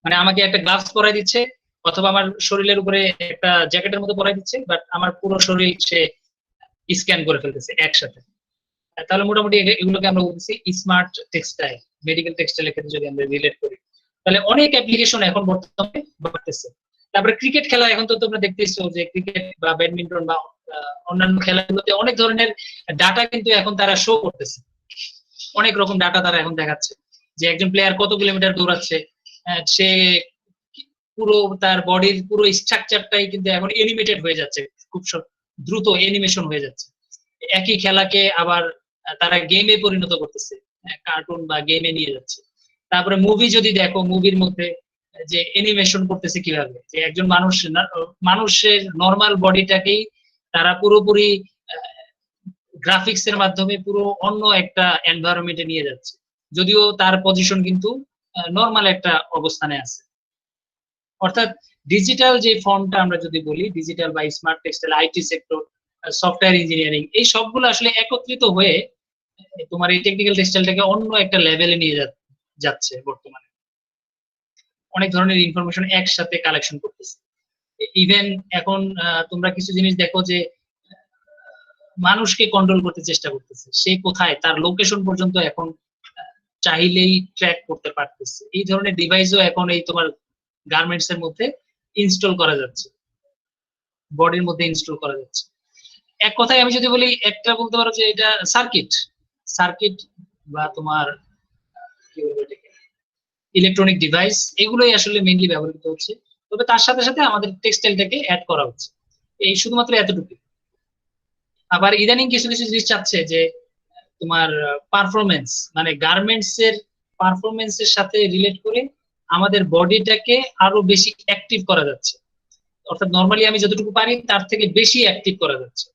মানে আমাকে একটা গ্লাভস পরাই দিচ্ছে, অথবা আমার শরীরের উপরে একটা জ্যাকেটের মতো পরাই দিচ্ছে, বাট আমার পুরো শরীর সে স্ক্যান করে ফেলতেছে একসাথে। তাহলে মোটামুটি এগুলোকে আমরা বলতেছি স্মার্ট টেক্সটাইল। মেডিকেল টেক্সটাইলের ক্ষেত্রে যদি আমরা রিলেট করি, তাহলে অনেক অ্যাপ্লিকেশন এখন বর্তমানে বাড়তেছে। তারপরে ক্রিকেট খেলা, এখন তো তোমরা দেখতেছো যে ক্রিকেট বা ব্যাডমিন্টন বা অন্যান্য খেলাগুলোতে অনেক ধরনের ডাটা কিন্তু এখন তারা শো করতেছে, অনেক রকম ডাটা তারা এখন দেখাচ্ছে যে একজন প্লেয়ার কত কিলোমিটার দৌড়াচ্ছে, সে পুরো তার বডির পুরো স্ট্রাকচারটাই কিন্তু এখন এনিমেটেড হয়ে যাচ্ছে, খুব দ্রুত অ্যানিমেশন হয়ে যাচ্ছে। একই খেলাকে আবার তারা গেমে পরিণত করতেছে, কার্টুন বা গেমে নিয়ে যাচ্ছে। তারপরে মুভি যদি দেখো, মুভির মধ্যে যে অ্যানিমেশন করতেছে কিভাবে, যে একজন মানুষের নর্মাল বডিটাকেই তারা পুরোপুরি গ্রাফিক্স এর মাধ্যমে পুরো অন্য একটা এনভায়রনমেন্টে নিয়ে যাচ্ছে, যদিও তার পজিশন কিন্তু নর্মাল একটা অবস্থানে আছে। অর্থাৎ ডিজিটাল যে ফর্মটা আমরা যদি বলি, ডিজিটাল বা smart textile, IT sector, software engineering, এই সবগুলো আসলে একত্রিত হয়ে তোমার এই টেকনিক্যাল টেক্সটাইলটাকে অন্য একটা লেভেলে নিয়ে যাচ্ছে। বর্তমানে অনেক ধরনের ইনফরমেশন একসাথে কালেকশন করতেছে। ইভেন এখন তোমরা কিছু জিনিস দেখো যে মানুষকে কন্ট্রোল করতে চেষ্টা করতেছে, সে কোথায় তার লোকেশন পর্যন্ত এখন চাইলেই ট্র্যাক করতে পারতেছে। এই ধরনের ডিভাইসও এখন এই তোমার গার্মেন্টস এর মধ্যে ইনস্টল করা যাচ্ছে, বডির মধ্যে ইনস্টল করা যাচ্ছে। এক কথায় আমি যদি বলি, একটা বলতে পারো যে এটা সার্কিট বা তোমার কি বলবো এটাকে ইলেকট্রনিক ডিভাইস, এগুলোই আসলে মেইনলি ব্যবহৃত হচ্ছে। তবে তার সাথে সাথে আমাদের টেক্সটাইলটাকে অ্যাড করা হচ্ছে, এই শুধুমাত্র এতটুকু। আবার ইদানিং কিছু কিছু জিনিস চাচ্ছে যে তোমার পারফরমেন্স, মানে গার্মেন্টস এর পারফরমেন্সের সাথে রিলেট করে আমাদের বডিটাকে আরো বেশি অ্যাক্টিভ করা যাচ্ছে। অর্থাৎ নর্মালি আমি যতটুকু পারি তার থেকে বেশি অ্যাক্টিভ করা যাচ্ছে।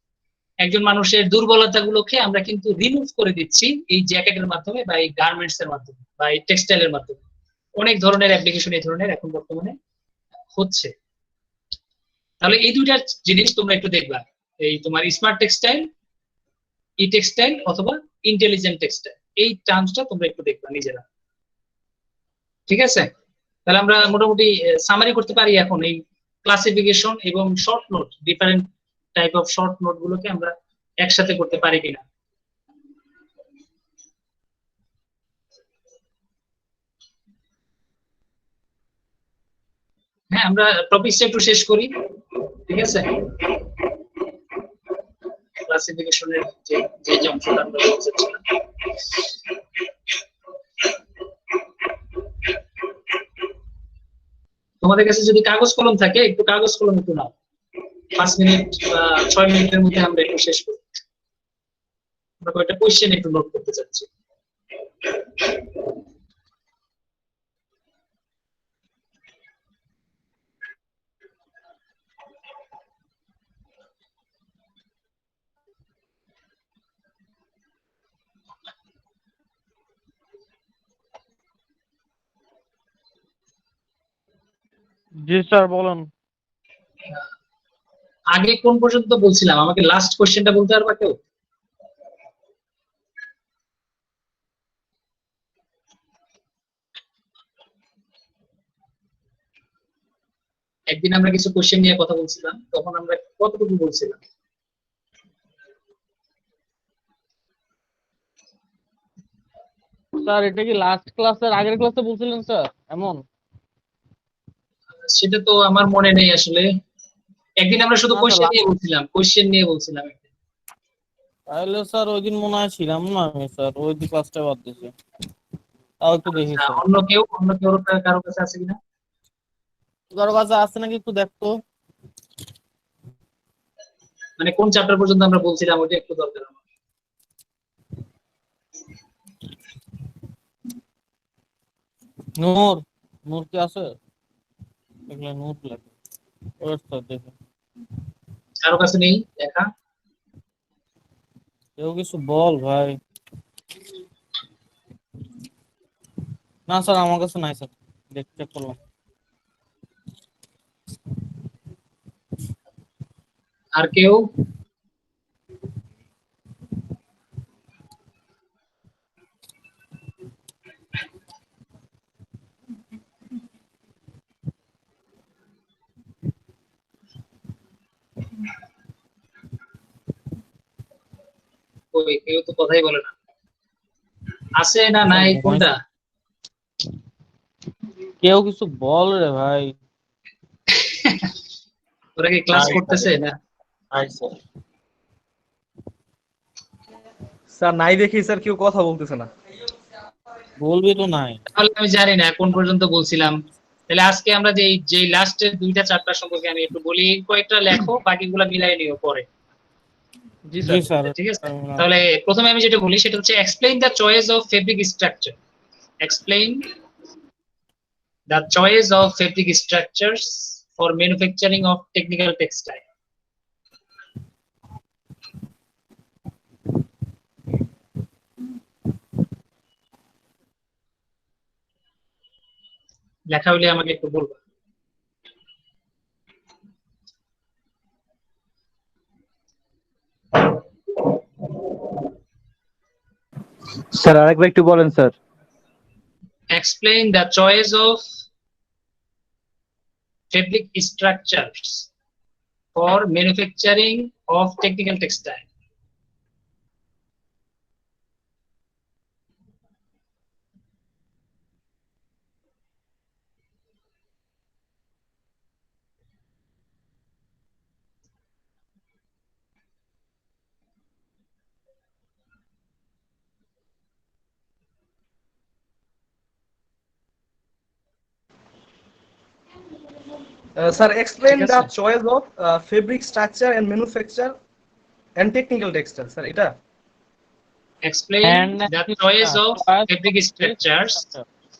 একজন মানুষের দুর্বলতাগুলোকে আমরা কিন্তু রিমুভ করে দিচ্ছি এই জ্যাকেটের মাধ্যমে বা এই গার্মেন্টস এর মাধ্যমে বা এই টেক্সটাইলের মাধ্যমে। অনেক ধরনের অ্যাপ্লিকেশন এই ধরনের এখন বর্তমানে হচ্ছে। তাহলে এই দুইটা জিনিস তোমরা একটু দেখবা, এই তোমার স্মার্ট টেক্সটাইল, ই টেক্সটাইল অথবা ইন্টেলিজেন্ট টেক্সটাইল, এই টার্মসটা তোমরা একটু দেখবা নিজেরা, ঠিক আছে? তাহলে আমরা মোটামুটি সামারি করতে পারি এখন এই ক্লাসিফিকেশন এবং short note, different type of short note গুলোকে আমরা একসাথে করতে পারি কিনা। হ্যাঁ, আমরা টপিকটা একটু শেষ করি, ঠিক আছে? ক্লাসিফিকেশনের যে অংশটা আমরা বলতে চাচ্ছিলাম, তোমাদের কাছে যদি কাগজ কলম থাকে, একটু কাগজ কলম একটু নাও, 5 মিনিট বা 6 মিনিটের মধ্যে আমরা একটু শেষ করি। আমরা কয়েকটা কোয়েশ্চেন একটু নোট করতে চাচ্ছি। জি স্যার বলেন। আগে কোন পর্যন্ত বলছিলাম, আমাকে লাস্ট কোশ্চেনটা বলতে পারবা কেউ? একদিন আমরা কিছু কোশ্চেন নিয়ে কথা বলছিলাম, তখন আমরা কতটুকু বলছিলাম? স্যার এটা কি লাস্ট ক্লাসের আগের ক্লাসে বলছিলেন স্যার এমন? সেটা তো আমার মনে নেই আসলে। একদিন আমরা শুধু না কোশ্চেন স্যার, নিয়ে বলছিলাম, কোশ্চেন নিয়ে বলছিলাম একদিন। তাহলে স্যার ওই দিন মনে হয় ছিলাম না আমি স্যার, ওই দিন ক্লাসটা বাদ দিয়েছি। তাও একটু দেখি আচ্ছা, স্যার। অন্য কেউ কারো কাছে আছে কিনা? কারো কাছে আছে নাকি একটু দেখতো। মানে কোন চ্যাপ্টার পর্যন্ত আমরা বলছিলাম, ওইটা একটু দরকার আমার। নূর, নূর কি আছে? দেখলে নূর লাগে। ওয়েট স্যার দেখি। কারো কাছে নেই দেখা? কেউ কিছু বল ভাই। না স্যার আমার কাছে নাই স্যার, দেখতে করলাম। আর কেউ? ওই কেউ তো কথাই বলে না। আছে না নাই কোনটা? কেউ কিছু বল রে ভাই। ওরা কি ক্লাস করতেছে না? স্যার নাই দেখি স্যার কেউ কথা বলতেছে না। বলবি তো নাই। তাহলে আমি জানি না কোন পর্যন্ত বলছিলাম। তাহলে আজকে আমরা যে লাস্টের দুইটা চ্যাপ্টার সম্পর্কে আমি একটু বলি, কয়েকটা লেখো, বাকিগুলো মিলাই নিও পরে। জি জি স্যার। স্যার। ঠিক আছে, তাহলে প্রথমে আমি যেটা বলি সেটা হচ্ছে explain the choice of fabric structure. Explain the choice of fabric structures for manufacturing of technical textile. লেখা হলে আমাকে একটু বলবা। স্যার আরেকবার একটু বলেন sir. Explain the choice of fabric structures for manufacturing of technical textile. Sir explain ঠিক দ্য আছে, choice of fabric structure and manufacture and technical textile, sir এটা? explain the choice of fabric And structures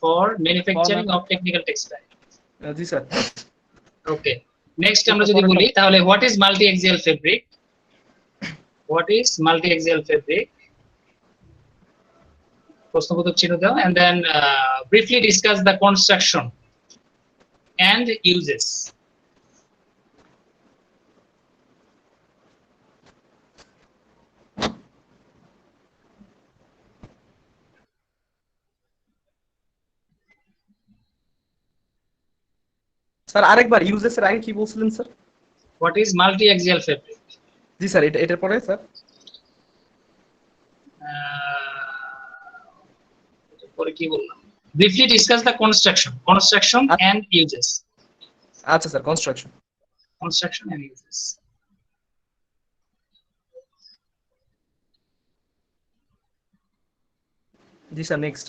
for manufacturing of technical textile. G sir. Okay, next আমরা যদি বলি তাহলে what is multi axial fabric? What is multi axial fabric? প্রশ্নবোধক চিহ্ন দাও, and then briefly discuss the construction and uses. Sir আরেকবার ইউজেস এর আগে কি বলছিলেন sir? What is multi axial fabric? G sir, এটার পরে স্যার? পরে কি বললাম? Briefly discuss the construction and uses. আচ্ছা sir, construction. Construction and uses. G sir, next.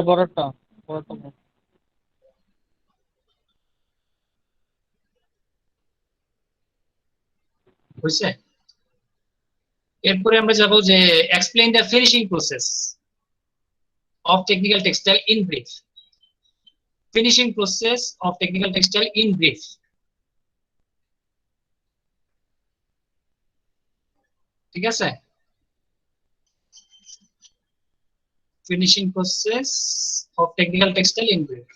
পরেরটা হয়েছে? এরপরে আমরা যাব যে explain the finishing process of technical textile in brief. Finishing process of technical textile in brief. ঠিক আছে? Finishing process of technical textile in brief.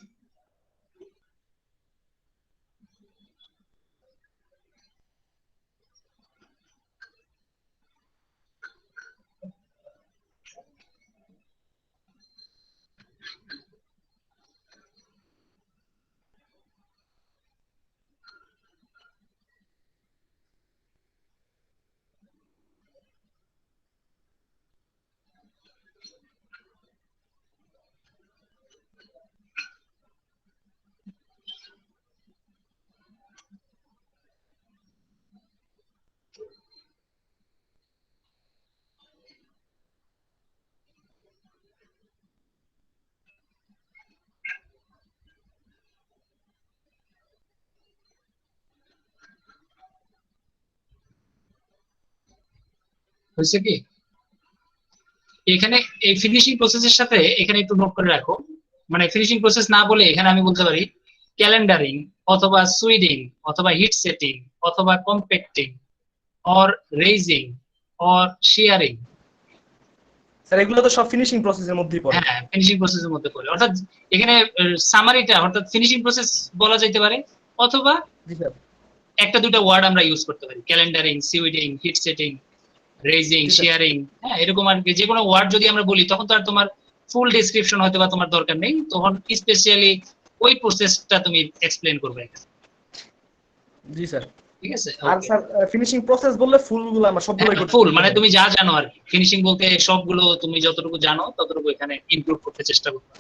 হয়েছে কি এখানে এই ফিনিশিং প্রসেসের সাথে এখানে একটু নোট করে রাখো, মানে ফিনিশিং প্রসেস না বলে এখানে আমি বলতে পারি ক্যালেন্ডারিং অথবা সুইডিং অথবা হিট সেটিং অথবা compacting or raising or shearing. Sir এগুলো তো সব ফিনিশিং প্রসেসের মধ্যেই পড়ে। হ্যাঁ, ফিনিশিং প্রসেসের মধ্যে পড়ে। অর্থাৎ এখানে সামারিটা অর্থাৎ ফিনিশিং প্রসেস বলা যেতে পারে, অথবা জি স্যার। একটা দুটো ওয়ার্ড আমরা ইউজ করতে পারি, calendaring, সুইডিং, hit setting, raising, sharing. হ্যাঁ, এরকম আর কি যে কোনো ওয়ার্ড যদি আমরা বলি তখন তো আর তোমার ফুল ডেসক্রিপশন হয়তো বা তোমার দরকার নেই, তখন স্পেশালি ওই প্রসেসটা তুমি এক্সপ্লেইন করবে। জি স্যার। ঠিক আছে। আর স্যার ফিনিশিং প্রসেস বললে ফুলগুলো আমরা সবগুলোই করতে ফুল মানে তুমি যা জানো আর কি, ফিনিশিং বলতে সবগুলো তুমি যতটুকু জানো ততটুকু এখানে ইনক্লুড করতে চেষ্টা করবে।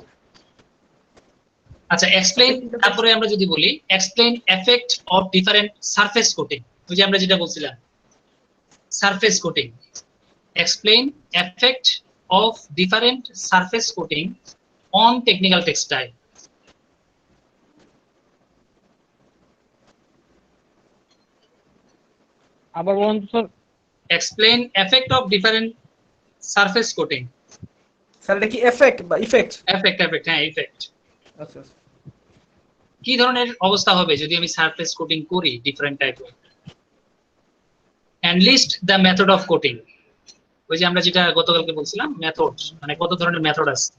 আচ্ছা, এক্সপ্লেইন, তারপরে আমরা যদি বলি explain effect of different surface coating, ওই যে আমরা যেটা বলছিলাম surface coating, explain effect of different surface coating on technical textile. আবার বলুন তো sir. Explain effect of different surface coating. Sir এটা কি এফেক্ট বা ইফেক্ট? এফেক্ট, হ্যাঁ ইফেক্ট। আচ্ছা। কি ধরনের অবস্থা হবে যদি আমি সারফেস কোটিং করি ডিফারেন্ট টাইপের? And list the method of coating, ওই যে আমরা যেটা গতকালকে বলছিলাম মেথড, মানে কত ধরনের মেথড আছে,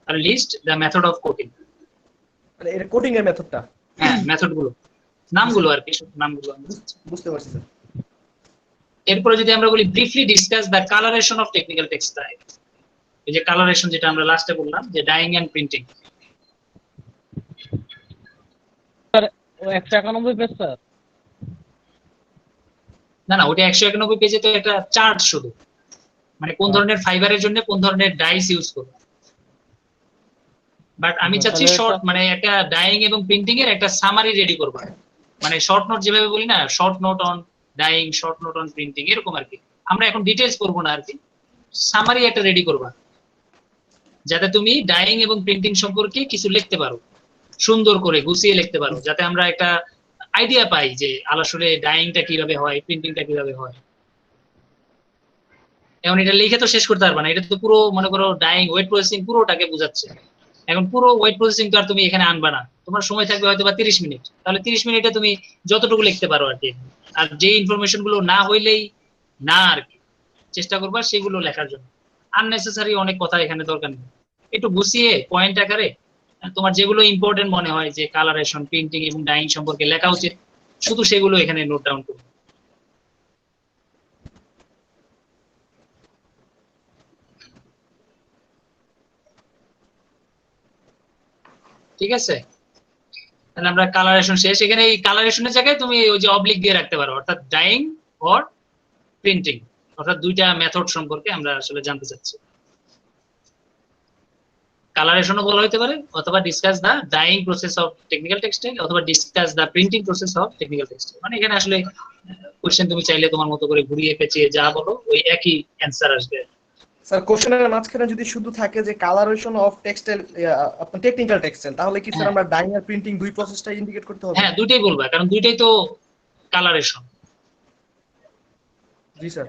আর list the method of coating, মানে এর কোটিং এর মেথডটা। হ্যাঁ মেথড গুলো, নামগুলো আর কি, নামগুলো বুঝতে পারছি স্যার। এরপরে যদি আমরা বলি briefly discuss the coloration of technical textile, এই যে কালারেশন যেটা আমরা লাস্টে বললাম যে dyeing and printing. Sir 191 page sir? না ওটা 191 পেজে তো একটা চার্ট শুধু, মানে কোন ধরনের ফাইবারের জন্য কোন ধরনের ডাইস ইউজ করব। বাট আমি চাচ্ছি শর্ট, মানে একটা ডাইং এবং প্রিন্টিং এর একটা সামারি রেডি করব, মানে শর্ট নোট যেভাবে বলি না, short note on dyeing, short note on printing, এরকম আর কি। আমরা এখন ডিটেইলস করব না আর কি, সামারি একটা রেডি করবা যাতে তুমি ডাইং এবং প্রিন্টিং সম্পর্কে কিছু লিখতে পারো, সুন্দর করে গুছিয়ে লিখতে পারো, যাতে আমরা একটা আইডিয়া পাই যে আসলে ডাইংটা কিভাবে হয়, প্রিন্টিংটা কিভাবে হয়। এখন এটা লিখে তো শেষ করতে পারবা না, এটা তো পুরো মনে করো ডাইং ওয়েট প্রসেসিং পুরোটাকে বোঝাচ্ছে। এখন পুরো ওয়েট প্রসেসিং তো আর তুমি এখানে আনবা না, তোমার সময় থাকবে হয়তো বা 30 মিনিট, তাহলে 30 মিনিটে তুমি যতটুকু লিখতে পারো আর কি। আর যে ইনফরমেশন গুলো না হইলেই না আর কি, চেষ্টা করবা সেগুলো লেখার জন্য। আননেসেসারি অনেক কথা এখানে দরকার নেই, একটু গুছিয়ে পয়েন্ট আকারে তোমার যেগুলো ইম্পর্টেন্ট মনে হয় যে কালারেশন, প্রিন্টিং এবং ডাইং সম্পর্কে লেখা উচিত, শুধু সেগুলো এখানে নোট ডাউন করবে। ঠিক আছে, তাহলে আমরা কালারেশন শেষ। এখানে এই কালারেশনের জায়গায় তুমি ওই যে অবলিক দিয়ে রাখতে পারো, অর্থাৎ ডাইং অর প্রিন্টিং, অর্থাৎ দুইটা মেথড সম্পর্কে আমরা আসলে জানতে চাচ্ছি। কালারেশনও বলা হতে পারে, অথবা discuss the dyeing process of technical textile, অথবা discuss the printing process of technical textile. মানে এখানে আসলে কোশ্চেন তুমি চাইলে তোমার মতো করে ঘুরিয়ে পেঁচিয়ে যা বলো ওই একই অ্যান্সার আসবে। স্যার কোশ্চেনের মাঝখানে যদি শুধু থাকে যে কালারেশন অফ টেক্সটাইল, আপনার টেকনিক্যাল টেক্সটাইল, তাহলে কি স্যার আমরা ডাইং আর প্রিন্টিং দুই প্রসেসটা ইন্ডিকেট করতে হবে? হ্যাঁ, দুইটাই বলবা, কারণ দুইটাই তো কালারেশন। জি স্যার।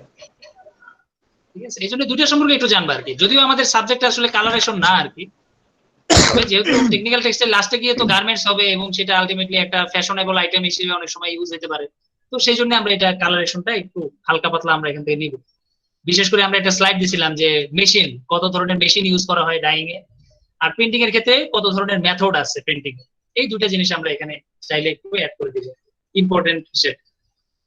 ঠিক আছে, এই জন্য দুইটা সম্পর্কে একটু জানবা আর কি, যদিও আমাদের সাবজেক্ট আসলে কালারেশন না আর কি, তবে যেহেতু টেকনিক্যাল টেক্সটাইল লাস্টে গিয়ে তো গার্মেন্টস হবে এবং সেটা আলটিমেটলি একটা ফ্যাশনেবল আইটেম হিসেবে অনেক সময় ইউজ হতে পারে, তো সেই জন্য আমরা এটা কালারেশনটা একটু হালকা পাতলা আমরা এখান থেকে নিব। বিশেষ করে আমরা একটা স্লাইড দিছিলাম যে মেশিন, কত ধরনের মেশিন ইউজ করা হয় ডাইং এ, আর প্রিন্টিং এর ক্ষেত্রে কত ধরনের মেথড আছে প্রিন্টিং। এই দুটো জিনিস আমরা এখানে চাইলে একটু অ্যাড করে দিব, ইম্পর্টেন্ট হিসেবে।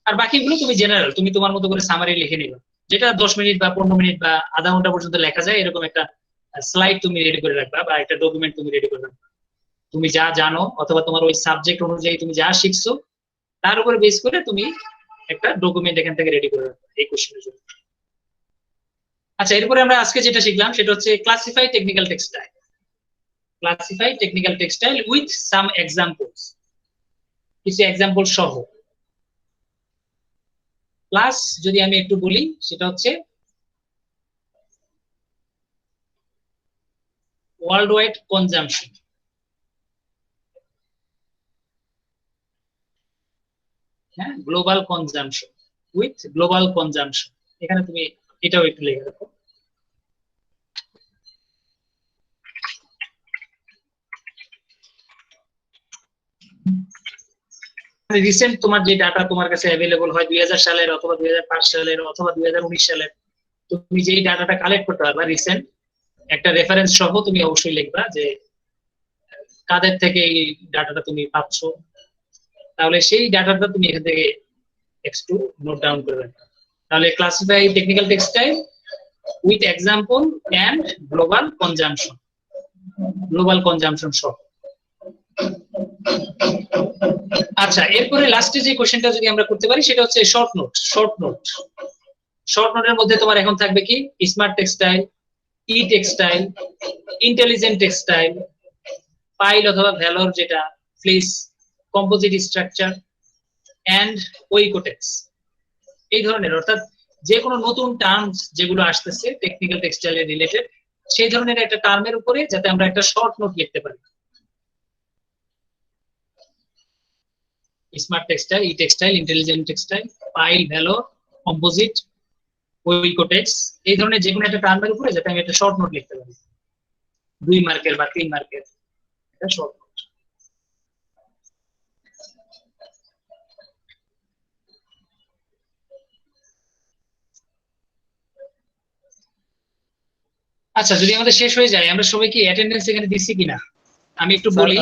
আর বাকিগুলো তুমি জেনারেল, তুমি তোমার মতো করে সামারি লিখে নিবা, যেটা 10 মিনিট বা 15 মিনিট বা আধা ঘন্টা পর্যন্ত লেখা যায়, এরকম একটা স্লাইড তুমি রেডি করে রাখবা বা একটা ডকুমেন্ট তুমি রেডি করে রাখবা। তুমি যা জানো অথবা তোমার ওই সাবজেক্ট অনুযায়ী তুমি যা শিখছো তার উপরে বেস করে তুমি একটা ডকুমেন্ট এখান থেকে রেডি করে রাখবা এই কোশ্চেনের জন্য। আচ্ছা, এরপরে আমরা আজকে যেটা শিখলাম সেটা হচ্ছে classify technical textile. Classify technical textile with some examples, কিছু এক্সাম্পল সহ। প্লাস যদি আমি একটু বলি সেটা হচ্ছে ওয়ার্ল্ড ওয়াইড কনজাম্পশন। হ্যাঁ, global consumption, with global consumption. এখানে তুমি এটাও একটু লিখে রাখো। রিসেন্ট তোমার যে ডাটা তোমার কাছে অ্যাভেলেবল হয় 2000 সালের অথবা 2005 সালের অথবা 2019 সালের, তুমি যেই ডাটাটা কালেক্ট করতে পারবা রিসেন্ট, একটা রেফারেন্স সহ তুমি অবশ্যই লিখবা যে কাদের থেকে এই ডাটাটা তুমি পাচ্ছ। তাহলে সেই ডাটাটা তুমি এখান থেকে একটু নোট ডাউন করে রাখবা। তাহলে classify technical textile with example and global consumption, global consumption সহ। আচ্ছা, এরপরে লাস্টে যে কোশ্চেনটা যদি আমরা করতে পারি সেটা হচ্ছে short note. Short note, short নোটের মধ্যে তোমার এখন থাকবে কি স্মার্ট টেক্সটাইল, ই টেক্সটাইল, ইন্টেলিজেন্ট টেক্সটাইল, পাইল অথবা ভ্যালর যেটা, ফ্লিস, কম্পোজিট স্ট্রাকচার এন্ড ওইকোটেক্স। এই ধরনের, অর্থাৎ যে কোনো নতুন টার্মস যেগুলো আসতেছে টেকনিক্যাল টেক্সটাইলের রিলেটেড, সেই ধরনের একটা টার্মের উপরে যাতে আমরা একটা শর্ট নোট লিখতে পারি। স্মার্ট টেক্সটাইল, ই textile, intelligent textile, pile, ভ্যালর, composite, ওইকোটেক্স, এই ধরনের যে কোনো একটা টার্মের উপরে যাতে আমি একটা শর্ট নোট লিখতে পারি, 2 মার্কের বা 3 মার্কের একটা শর্ট নোট। আচ্ছা, যদি আমাদের শেষ হয়ে যায়, আমরা সবাই কি অ্যাটেন্ডেন্স এখানে দিচ্ছি কিনা আমি একটু বলি।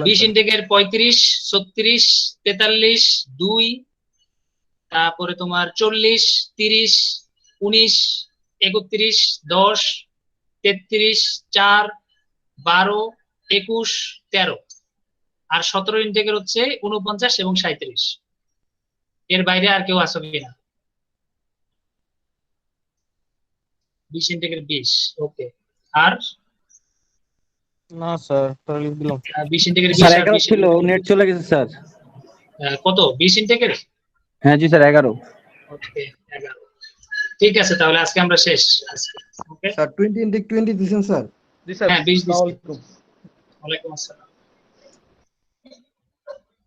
20 ইনটেকের 35, 36, 43, 2, তারপরে তোমার 40, 30, 19, 31, 10, 33, 4, 12, 21, 13, আর 17 ইনটেকের হচ্ছে 49 এবং 37। এর বাইরে আর কেউ আসবে কিনা? 20 ইনটেকের 20, ওকে। আর না স্যার, তাহলে দিলাম 20 ইনটেকের 20 স্যার আর 11 20 ছিল, নেট চলে গেছে স্যার। কত 20 ইনটেকের? হ্যাঁ জি স্যার 11। ওকে, 11। ঠিক আছে, তাহলে আজকে আমরা শেষ আজকে। ওকে স্যার 20 ইনটেক 20 দিছেন স্যার? হ্যাঁ 20 দিচ্ছি। ওয়ালাইকুম আসসালাম।